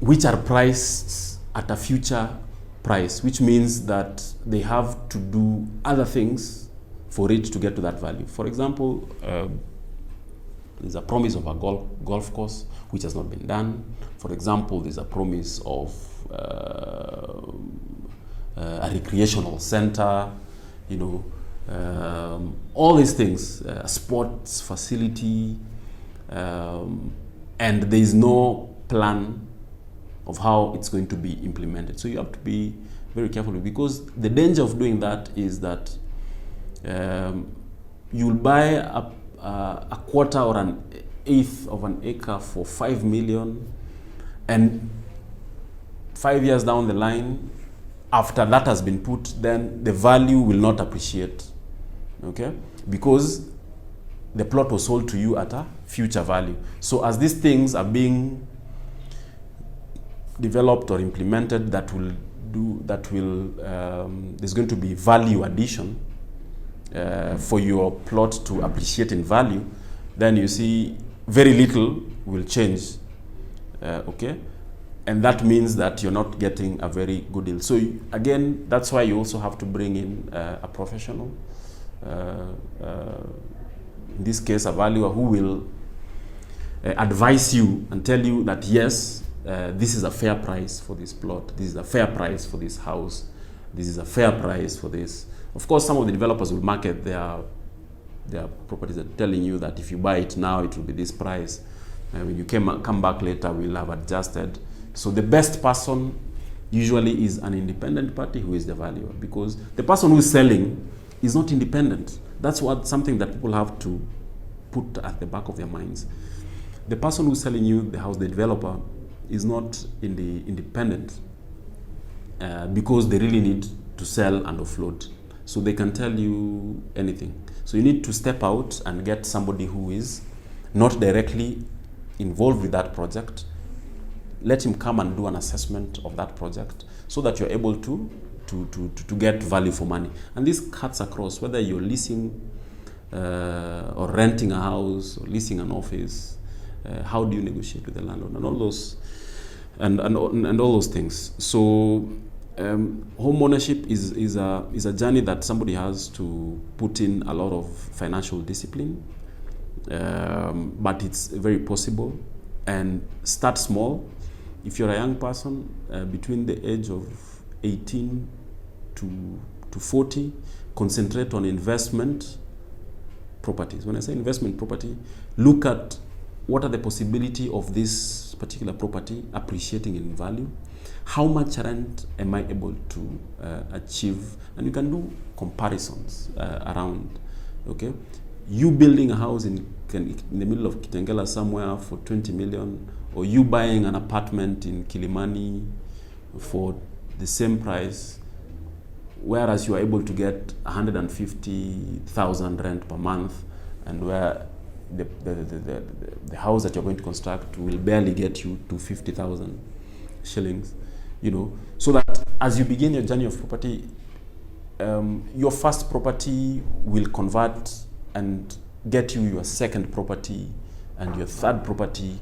which are priced at a future price, which means that they have to do other things for it to get to that value. For example, there's a promise of a golf course which has not been done. For example, there's a promise of a recreational center, you know, all these things, a sports facility, and there is no plan of how it's going to be implemented. So you have to be very careful, because the danger of doing that is that you'll buy a quarter or an eighth of an acre for 5 million, and 5 years down the line, after that has been put, then the value will not appreciate, okay? Because the plot was sold to you at a future value. So as these things are being developed or implemented, there's going to be value addition for your plot to appreciate in value, then you see very little will change, okay? And that means that you're not getting a very good deal. So again, that's why you also have to bring in a professional, in this case a valuer, who will advise you and tell you that yes, this is a fair price for this plot, this is a fair price for this house, this is a fair price for this. Of course, some of the developers will market their properties and telling you that if you buy it now, it will be this price. When you come back later, we'll have adjusted. So the best person usually is an independent party who is the valuer, because the person who is selling is not independent. That's something that people have to put at the back of their minds. The person who's selling you the house, the developer, is not independent because they really need to sell and offload. So they can tell you anything. So you need to step out and get somebody who is not directly involved with that project. Let him come and do an assessment of that project so that you're able to get value for money. And this cuts across whether you're leasing or renting a house or leasing an office. How do you negotiate with the landlord and all those and all those things. So home ownership is a journey that somebody has to put in a lot of financial discipline, but it's very possible. And start small. If you're a young person between the age of 18 to 40, concentrate on investment properties. When I say investment property, look at what are the possibility of this particular property appreciating in value. How much rent am I able to achieve? And you can do comparisons around, okay? You building a house in the middle of Kitengela somewhere for 20 million, or you buying an apartment in Kilimani for the same price, whereas you are able to get 150,000 rent per month, and where the house that you're going to construct will barely get you to 50,000 shillings, you know, so that as you begin your journey of property, your first property will convert and get you your second property and your third property,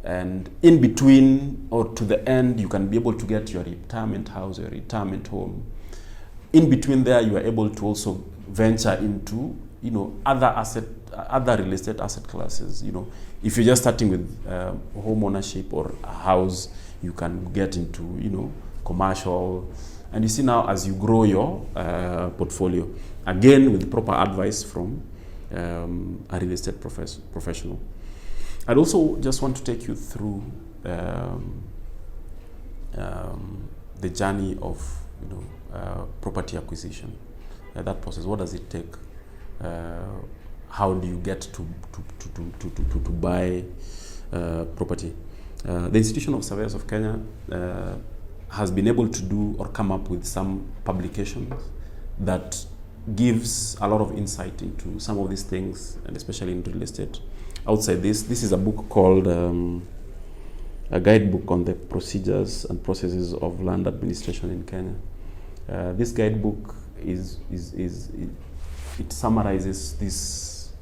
and in between or to the end you can be able to get your retirement house, your retirement home. In between there you are able to also venture into other real estate asset classes. If you're just starting with home ownership or a house, you can get into commercial. And you see now, as you grow your portfolio, again with proper advice from a real estate professional. I'd also just want to take you through the journey of property acquisition. That process. What does it take? How do you get to buy property? The Institution of Surveyors of Kenya has been able to do or come up with some publications that gives a lot of insight into some of these things, and especially in real estate. Outside this is a book called a guidebook on the procedures and processes of land administration in Kenya. This guidebook it summarizes this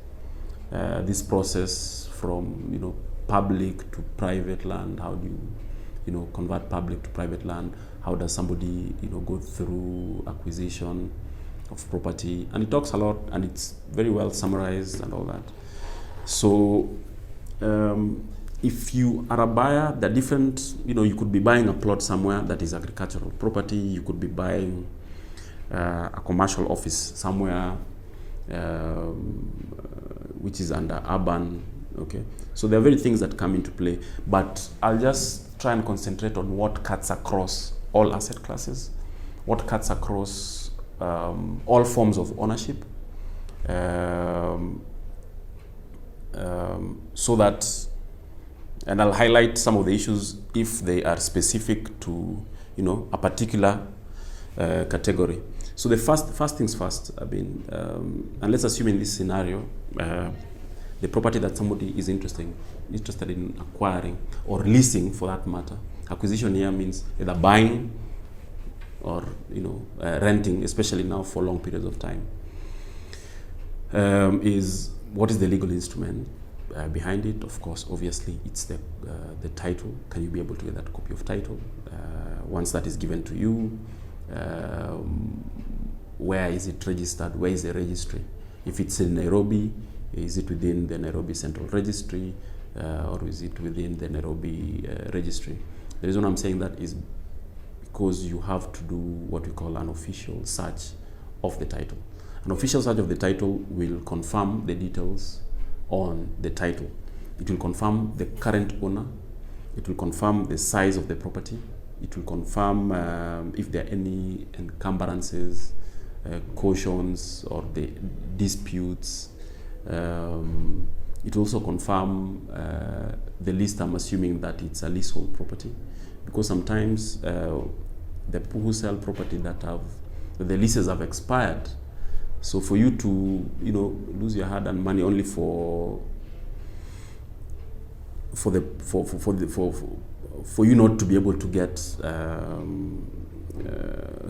process from public to private land. How do you convert public to private land? How does somebody go through acquisition of property? And it talks a lot, and it's very well summarized and all that. So if you are a buyer, the different, you could be buying a plot somewhere that is agricultural property. You could be buying a commercial office somewhere which is under urban. Okay, so there are very things that come into play, but I'll just try and concentrate on what cuts across all asset classes, what cuts across all forms of ownership, so that, and I'll highlight some of the issues if they are specific to a particular category. So the first things first. And let's assume in this scenario, the property that somebody is interested in acquiring or leasing, for that matter. Acquisition here means either buying or renting, especially now for long periods of time. Is what is the legal instrument behind it? Of course, obviously, it's the title. Can you be able to get that copy of title? Once that is given to you, where is it registered? Where is the registry? If it's in Nairobi, is it within the Nairobi Central Registry, or is it within the Nairobi Registry? The reason I'm saying that is because you have to do what we call an official search of the title. An official search of the title will confirm the details on the title. It will confirm the current owner. It will confirm the size of the property. It will confirm if there are any encumbrances, cautions, or the disputes. It will also confirm the list. I'm assuming that it's a leasehold property, because sometimes the people who sell property the leases have expired. So for you to lose your hard-earned money only for you not to be able to get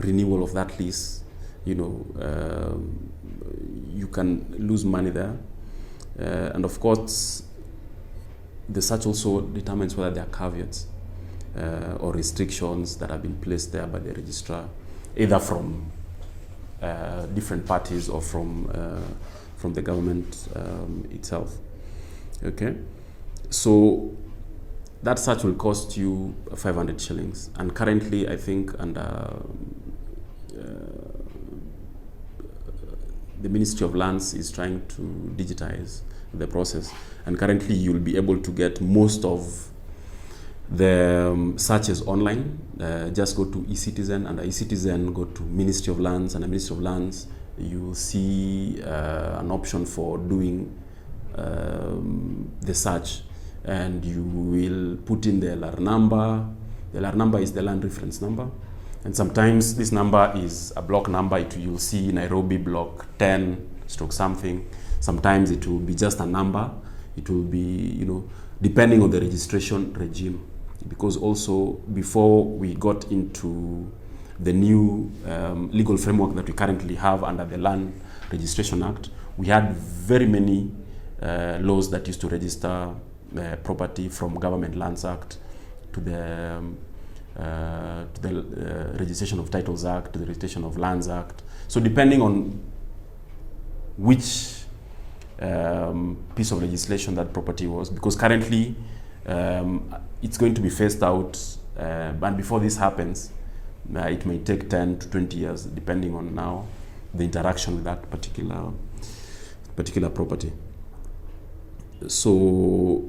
renewal of that lease, you can lose money there. And of course, the search also determines whether there are caveats or restrictions that have been placed there by the registrar, either from different parties or from the government itself. Okay, so that search will cost you 500 shillings, and currently I think under the Ministry of Lands is trying to digitize the process, and currently you'll be able to get most of the searches online. Just go to eCitizen, and eCitizen go to Ministry of Lands, and the Ministry of Lands you will see an option for doing the search, and you will put in the LR number. The LR number is the land reference number, and sometimes this number is a block number. You'll see Nairobi block 10/something. Sometimes it will be just a number. It will be, depending on the registration regime. Because also before we got into the new legal framework that we currently have under the Land Registration Act, we had very many laws that used to register property, from Government Lands Act to the Registration of Titles Act, to the Registration of Lands Act. So depending on which piece of legislation that property was, because currently it's going to be phased out, and before this happens, it may take 10 to 20 years, depending on now the interaction with that particular property. So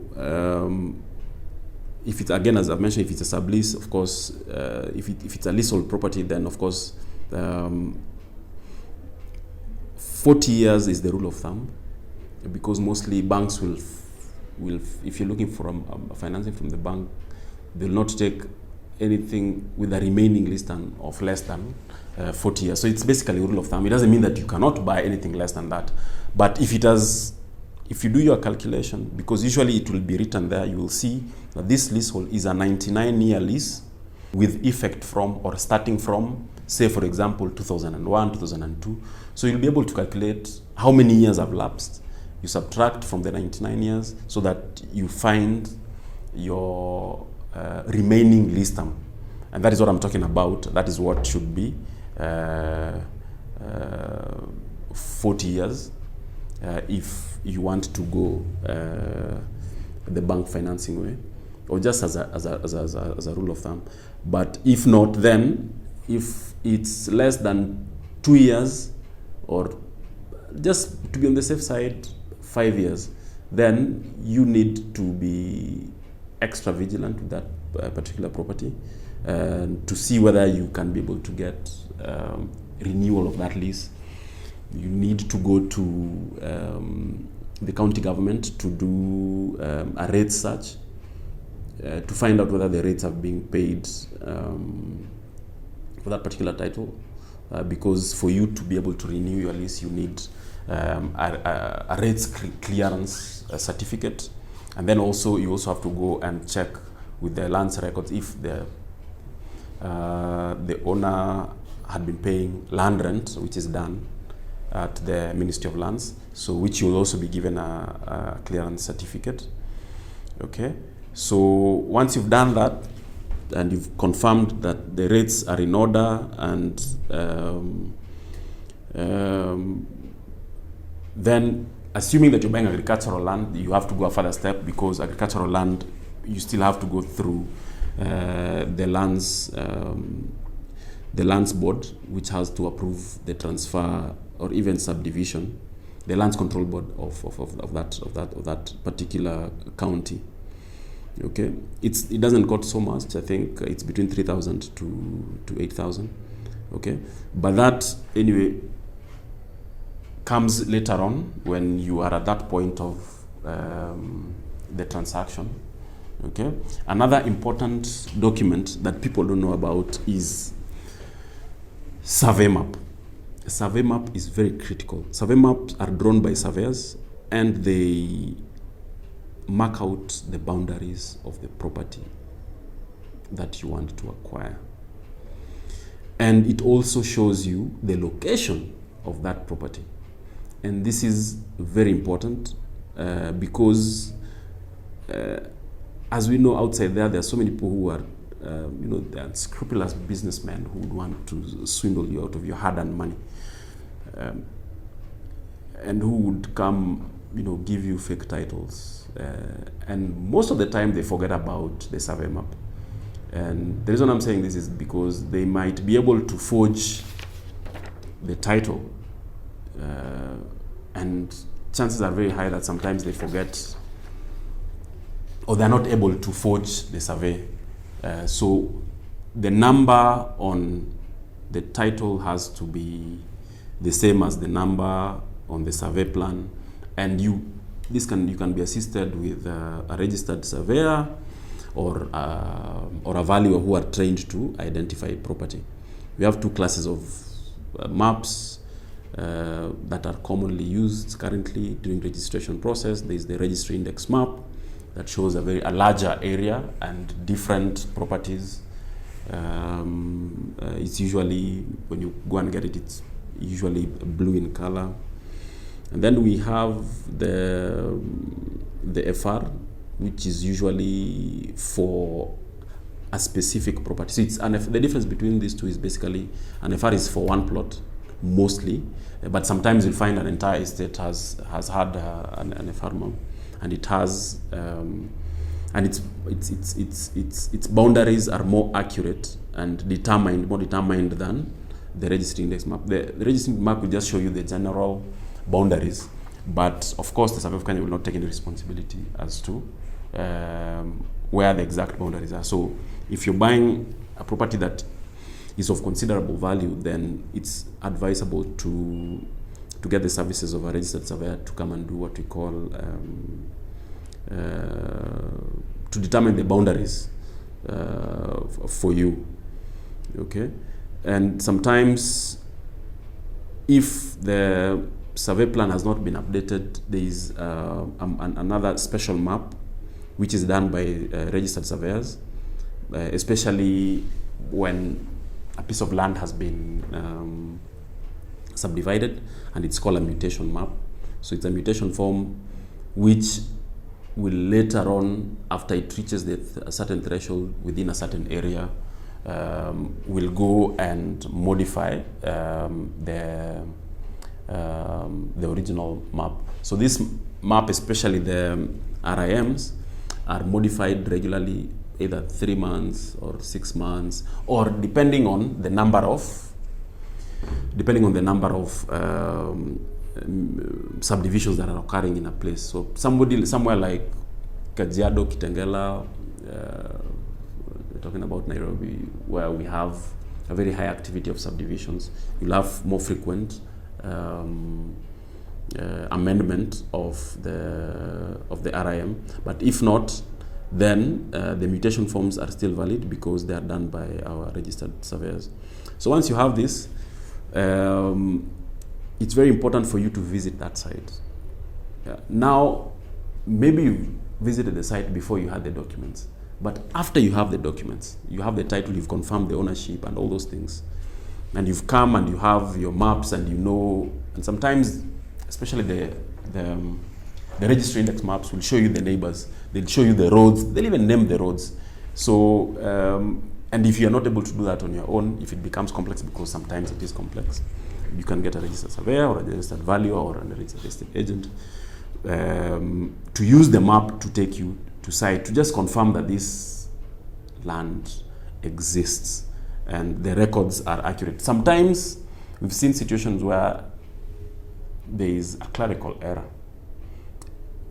if it's, again, as I've mentioned, if it's a sublease, of course, if it's a leasehold property, then of course 40 years is the rule of thumb, because mostly banks will if you're looking for a financing from the bank, they'll not take anything with a remaining lease term of less than 40 years. So it's basically a rule of thumb. It doesn't mean that you cannot buy anything less than that, but if you do your calculation, because usually it will be written there, you will see that this leasehold is a 99-year lease with effect from, or starting from, say for example 2001, 2002. So you'll be able to calculate how many years have lapsed. You subtract from the 99 years so that you find your remaining lease term. And that is what I'm talking about. That is what should be 40 years if you want to go the bank financing way, or just as a rule of thumb. But if not, then if it's less than 2 years, or just to be on the safe side, 5 years, then you need to be extra vigilant with that particular property to see whether you can be able to get renewal of that lease. You need to go to the county government to do a rate search to find out whether the rates have been paid for that particular title, because for you to be able to renew your lease, you need a rates clearance certificate, and then also you also have to go and check with the lands records if the owner had been paying land rent, which is done at the Ministry of Lands, so which you will also be given a clearance certificate. Okay, so once you've done that and you've confirmed that the rates are in order, and then, assuming that you're buying agricultural land, you have to go a further step, because agricultural land, you still have to go through the lands board, which has to approve the transfer or even subdivision, the lands control board of that particular county. Okay, it doesn't cost so much. I think it's between 3,000 to 8,000. Okay, but that anyway comes later on when you are at that point of the transaction. Okay, another important document that people don't know about is survey map. A survey map is very critical. Survey maps are drawn by surveyors, and they mark out the boundaries of the property that you want to acquire. And it also shows you the location of that property. And this is very important because as we know, outside there are so many people who are they are unscrupulous businessmen who would want to swindle you out of your hard-earned money, and who would come, give you fake titles, and most of the time they forget about the survey map. And the reason I'm saying this is because they might be able to forge the title, and chances are very high that sometimes they forget, or they're not able to forge the survey. So the number on the title has to be the same as the number on the survey plan, and you can be assisted with a registered surveyor or a valuer who are trained to identify property. We have two classes of maps that are commonly used currently during registration process. There is the registry index map that shows a larger area and different properties It's usually, when you go and get it, it's usually blue in color. And then we have the FR, which is usually for a specific property. So it's the difference between these two is basically an FR is for one plot mostly, but sometimes you'll find an entire estate has had an FR map, and it has and its boundaries are more accurate and more determined than the registry index map. The registry map will just show you the general boundaries, but of course the Survey of Kenya will not take any responsibility as to where the exact boundaries are. So if you're buying a property that is of considerable value, then it's advisable to get the services of a registered surveyor to come and do what we call to determine the boundaries for you. Okay, and sometimes if the survey plan has not been updated, there is another special map which is done by registered surveyors, especially when a piece of land has been subdivided, and it's called a mutation map. So it's a mutation form which will later on, after it reaches a certain threshold within a certain area, will go and modify the original map. So this map, especially the RIMs, are modified regularly, either 3 months or 6 months, or depending on the number of subdivisions that are occurring in a place. So somewhere like Kajiado, Kitengela, we're talking about Nairobi, where we have a very high activity of subdivisions, you'll have more frequent amendment of the RIM. But if not, then the mutation forms are still valid because they are done by our registered surveyors. So once you have this, it's very important for you to visit that site. Now, maybe you visited the site before you had the documents, but after you have the documents, you have the title, you've confirmed the ownership and all those things, and you've come and you have your maps, and you know, and sometimes, especially the registry index maps will show you the neighbors, they'll show you the roads, they'll even name the roads. So, and if you're not able to do that on your own, if it becomes complex, because sometimes it is complex, you can get a registered surveyor or a registered valuer or a registered estate agent to use the map to take you to site, to just confirm that this land exists and the records are accurate. Sometimes we've seen situations where there is a clerical error.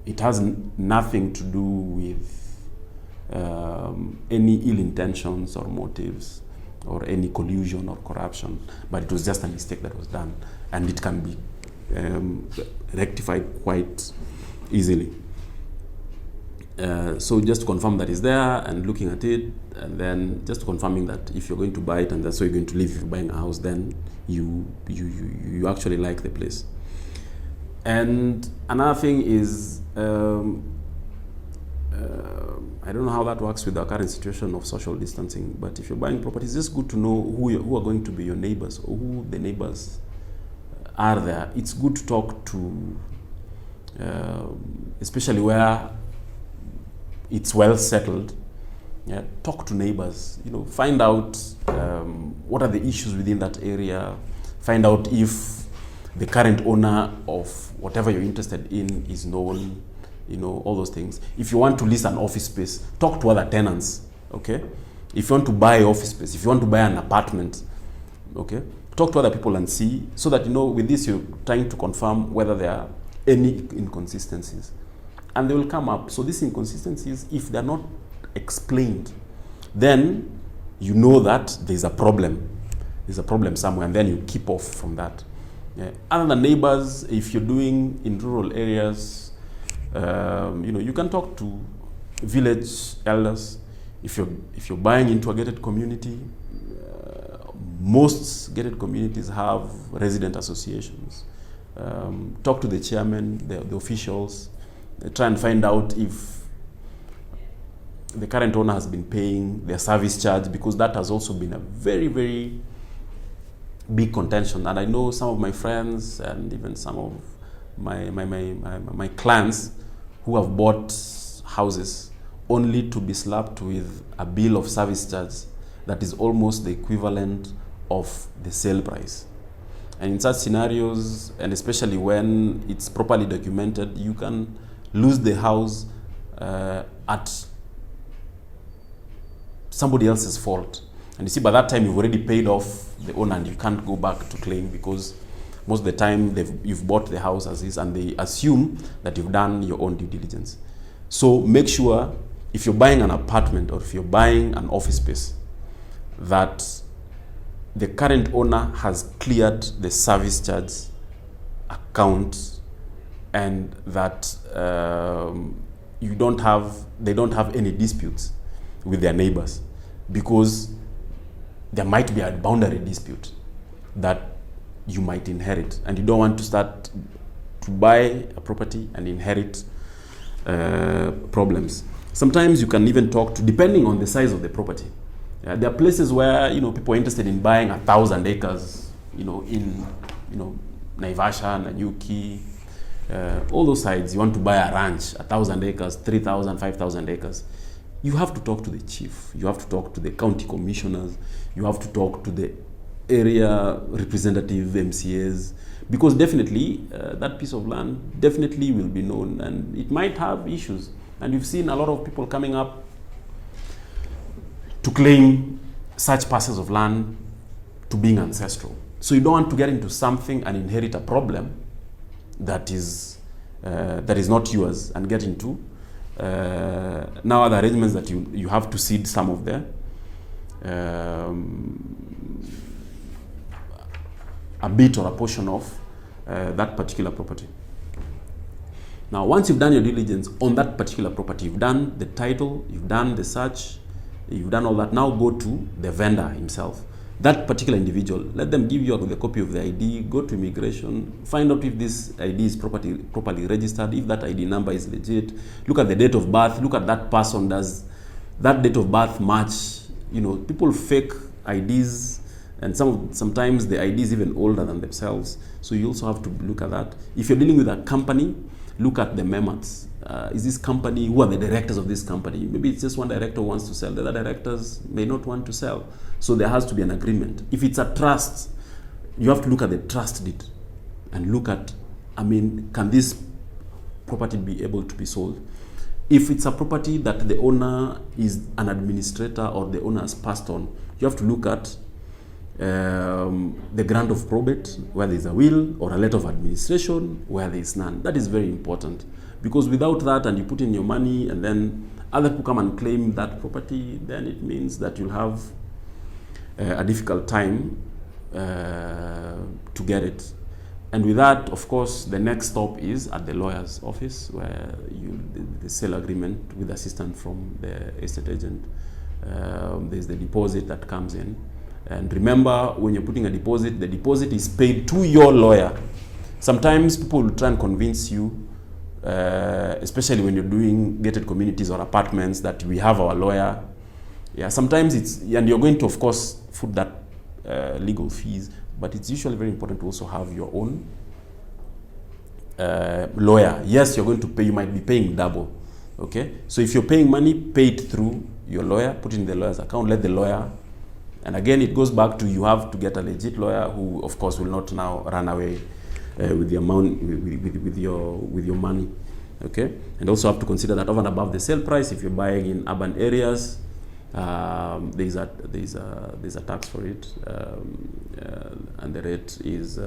It has nothing to do with any ill intentions or motives or any collusion or corruption, but it was just a mistake that was done, and it can be rectified quite easily. So just to confirm that it's there and looking at it, and then just confirming that if you're going to buy it and that's where you're going to live, if you're buying a house, then you actually like the place. And another thing is, I don't know how that works with the current situation of social distancing, but if you're buying property, it's just good to know who are going to be your neighbors, or who the neighbors are there. It's good to talk to, especially where it's well settled. Yeah, talk to neighbors. You know, find out what are the issues within that area. Find out if the current owner of whatever you're interested in is known. You know, all those things. If you want to lease an office space, talk to other tenants, okay? If you want to buy office space, if you want to buy an apartment, okay? Talk to other people and see, so that, you know, with this you're trying to confirm whether there are any inconsistencies. And they will come up. So these inconsistencies, if they're not explained, then you know that there's a problem. There's a problem somewhere, and then you keep off from that. Yeah. Other than neighbors, if you're doing in rural areas, you know, you can talk to village elders. If you're buying into a gated community, most gated communities have resident associations. Talk to the chairman, the officials. Try and find out if the current owner has been paying their service charge, because that has also been a very, very big contention. And I know some of my friends and even some of my clients who have bought houses only to be slapped with a bill of service charge that is almost the equivalent of the sale price. And in such scenarios, and especially when it's properly documented, you can lose the house at somebody else's fault. And you see, by that time, you've already paid off the owner and you can't go back to claim, because most of the time you've bought the house as is, and they assume that you've done your own due diligence. So make sure, if you're buying an apartment or if you're buying an office space, that the current owner has cleared the service charge account, and that they don't have any disputes with their neighbors, because there might be a boundary dispute that you might inherit, and you don't want to start to buy a property and inherit problems. Sometimes you can even talk to, depending on the size of the property. There are places where people are interested in buying 1,000 acres, in Naivasha, Nanyuki, all those sides. You want to buy a ranch, 1,000 acres, 3,000, 5,000 acres. You have to talk to the chief. You have to talk to the county commissioners. You have to talk to the area representative MCAs, because definitely that piece of land definitely will be known, and it might have issues. And you've seen a lot of people coming up to claim such parcels of land to being ancestral. So you don't want to get into something and inherit a problem that is not yours, and get into now other arrangements that you have to cede some of a bit or a portion of that particular property. Now, once you've done your diligence on that particular property, you've done the title, you've done the search, you've done all that. Now go to the vendor himself, that particular individual. Let them give you the copy of the ID. Go to immigration, find out if this ID is properly registered, if that ID number is legit. Look at the date of birth. Look at that person. Does that date of birth match? People fake IDs, and sometimes the ID is even older than themselves. So you also have to look at that. If you're dealing with a company, look at the memats. Is this company, who are the directors of this company? Maybe it's just one director who wants to sell. The other directors may not want to sell. So there has to be an agreement. If it's a trust, you have to look at the trust deed and look at, can this property be able to be sold? If it's a property that the owner is an administrator or the owner has passed on, you have to look at the grant of probate, where there is a will, or a letter of administration where there is none. That is very important, because without that, and you put in your money and then other people come and claim that property, then it means that you'll have a difficult time to get it. And with that, of course, the next stop is at the lawyer's office, where the sale agreement with assistance from the estate agent. There's the deposit that comes in. And remember, when you're putting a deposit, the deposit is paid to your lawyer. Sometimes people will try and convince you, especially when you're doing gated communities or apartments, that we have our lawyer. Yeah, sometimes and you're going to, of course, foot that legal fees, but it's usually very important to also have your own lawyer. Yes, you're going to pay, you might be paying double. Okay, so if you're paying money, pay it through your lawyer, put it in the lawyer's account, let the lawyer. And again, it goes back to, you have to get a legit lawyer who, of course, will not now run away with the amount, with your money. Okay, and also have to consider that over and above the sale price, if you're buying in urban areas, there's a tax for it, and the rate is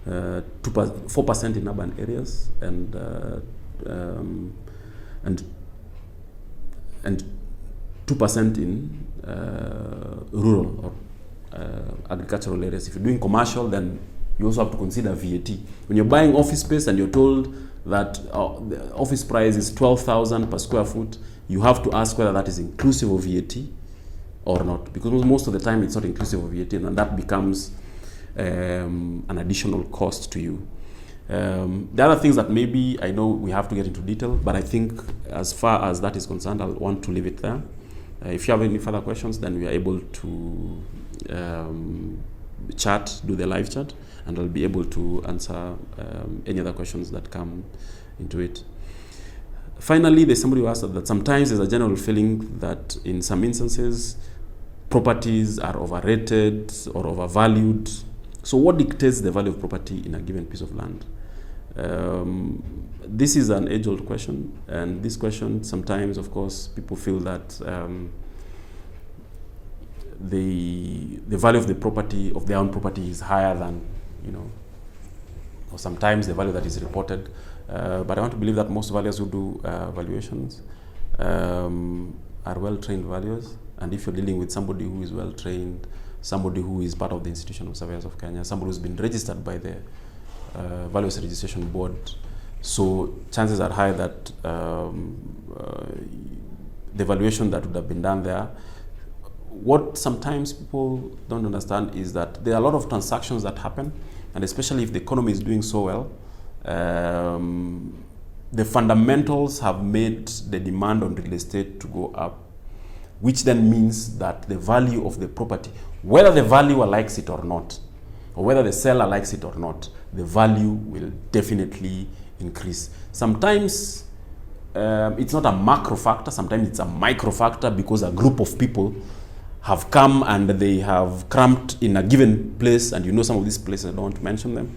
4% in urban areas, and 2% in rural or agricultural areas. If you're doing commercial, then you also have to consider VAT. When you're buying office space and you're told that the office price is 12,000 per square foot, you have to ask whether that is inclusive of VAT or not, because most of the time it's not inclusive of VAT, and that becomes an additional cost to you. The other things that maybe I know we have to get into detail, but I think as far as that is concerned, I'll want to leave it there. If you have any further questions, then we are able to do the live chat, and I'll be able to answer any other questions that come into it. Finally, there's somebody who asked that sometimes there's a general feeling that in some instances, properties are overrated or overvalued. So what dictates the value of property in a given piece of land? This is an age-old question, and this question sometimes, of course, people feel that the value of the property, of their own property, is higher than, or sometimes the value that is reported. But I want to believe that most valuers who do valuations are well-trained valuers, and if you're dealing with somebody who is well-trained, somebody who is part of the Institution of Surveyors of Kenya, somebody who's been registered by the Valuers Registration Board, so chances are high that the valuation that would have been done there. What sometimes people don't understand is that there are a lot of transactions that happen, and especially if the economy is doing so well, the fundamentals have made the demand on real estate to go up, which then means that the value of the property, whether the valuer likes it or not, or whether the seller likes it or not, the value will definitely increase. Sometimes it's not a macro factor, sometimes it's a micro factor, because a group of people have come and they have cramped in a given place, and some of these places, I don't want to mention them.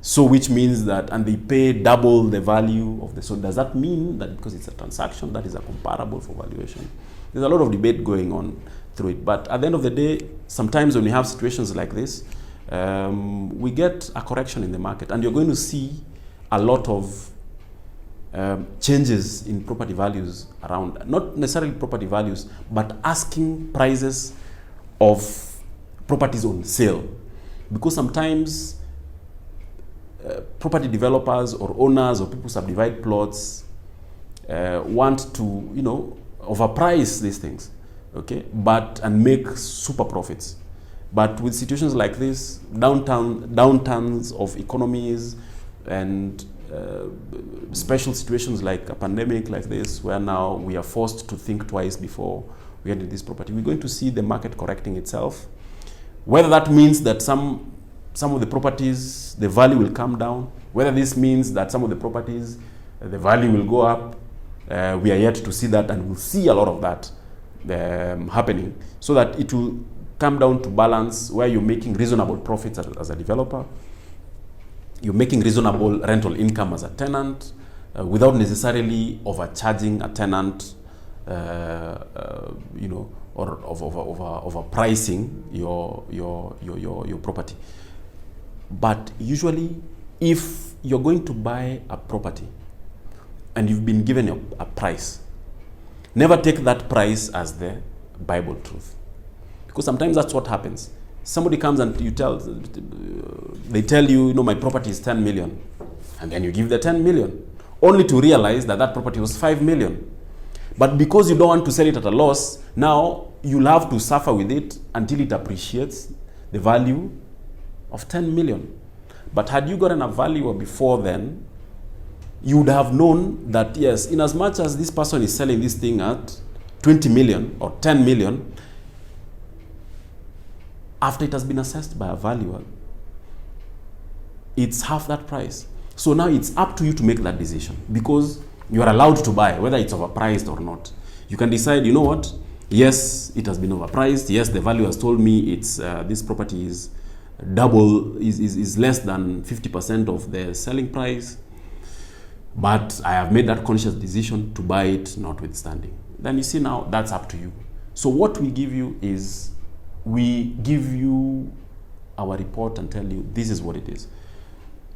So which means that, and they pay double the value of the, so does that mean that because it's a transaction, that is a comparable for valuation? There's a lot of debate going on through it, but at the end of the day, sometimes when we have situations like this, we get a correction in the market, and you're going to see a lot of changes in property values around, not necessarily property values, but asking prices of properties on sale. Because sometimes property developers or owners or people who subdivide plots want to, overprice these things, okay, and make super profits. But with situations like this, downturns of economies and special situations like a pandemic like this, where now we are forced to think twice before we enter this property, we're going to see the market correcting itself. Whether that means that some of the properties, the value will come down, whether this means that some of the properties, the value will go up, we are yet to see that, and we'll see a lot of that happening, so that it will come down to balance where you're making reasonable profits as a developer, you're making reasonable rental income as a tenant, without necessarily overcharging a tenant, or overpricing your property. But usually, if you're going to buy a property and you've been given a price, never take that price as the Bible truth. Because sometimes that's what happens. Somebody comes and they tell you, my property is 10 million. And then you give the 10 million, only to realize that that property was 5 million. But because you don't want to sell it at a loss, now you'll have to suffer with it until it appreciates the value of 10 million. But had you gotten a valuer before then, you would have known that, yes, in as much as this person is selling this thing at 20 million or 10 million, after it has been assessed by a valuer, it's half that price. So now it's up to you to make that decision, because you are allowed to buy, whether it's overpriced or not. You can decide, you know what, yes, it has been overpriced. Yes, the value has told me it's this property is is less than 50% of the selling price, but I have made that conscious decision to buy it notwithstanding. Then you see, now that's up to you. So what we give you is, we give you our report and tell you this is what it is.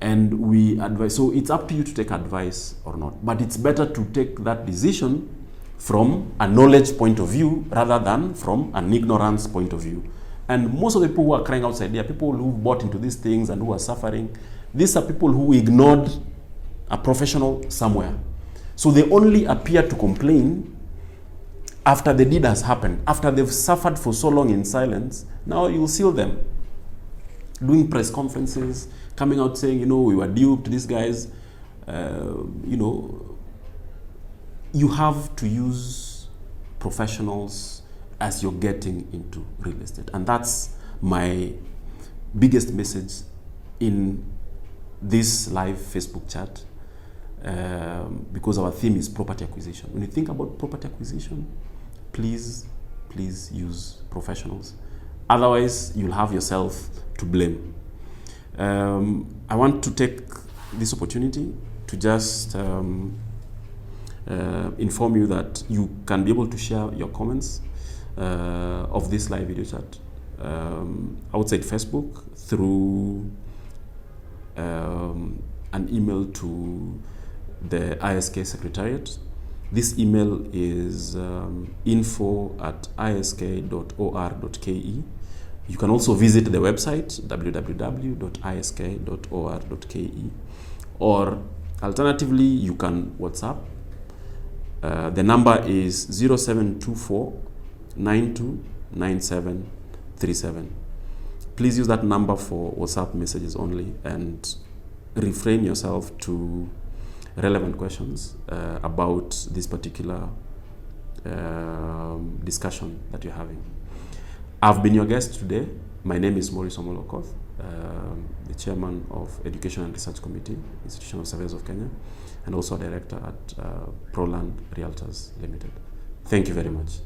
And we advise, so it's up to you to take advice or not. But it's better to take that decision from a knowledge point of view rather than from an ignorance point of view. And most of the people who are crying outside, they are people who bought into these things and who are suffering. These are people who ignored a professional somewhere. So they only appear to complain after the deed has happened, after they've suffered for so long in silence. Now you'll see them doing press conferences, coming out saying, we were duped, these guys, you have to use professionals as you're getting into real estate. And that's my biggest message in this live Facebook chat, because our theme is property acquisition. When you think about property acquisition, please use professionals. Otherwise, you'll have yourself to blame. I want to take this opportunity to just inform you that you can be able to share your comments of this live video chat outside Facebook through an email to the ISK Secretariat. This email is info@isk.or.ke. You can also visit the website www.isk.or.ke, or alternatively you can WhatsApp. The number is 0724 929737. Please use that number for WhatsApp messages only, and refrain yourself to relevant questions about this particular discussion that you're having. I've been your guest today. My name is Morris Omollo, the chairman of Education and Research Committee, Institution of Surveyors of Kenya, and also a director at Proland Realtors Limited. Thank you very much.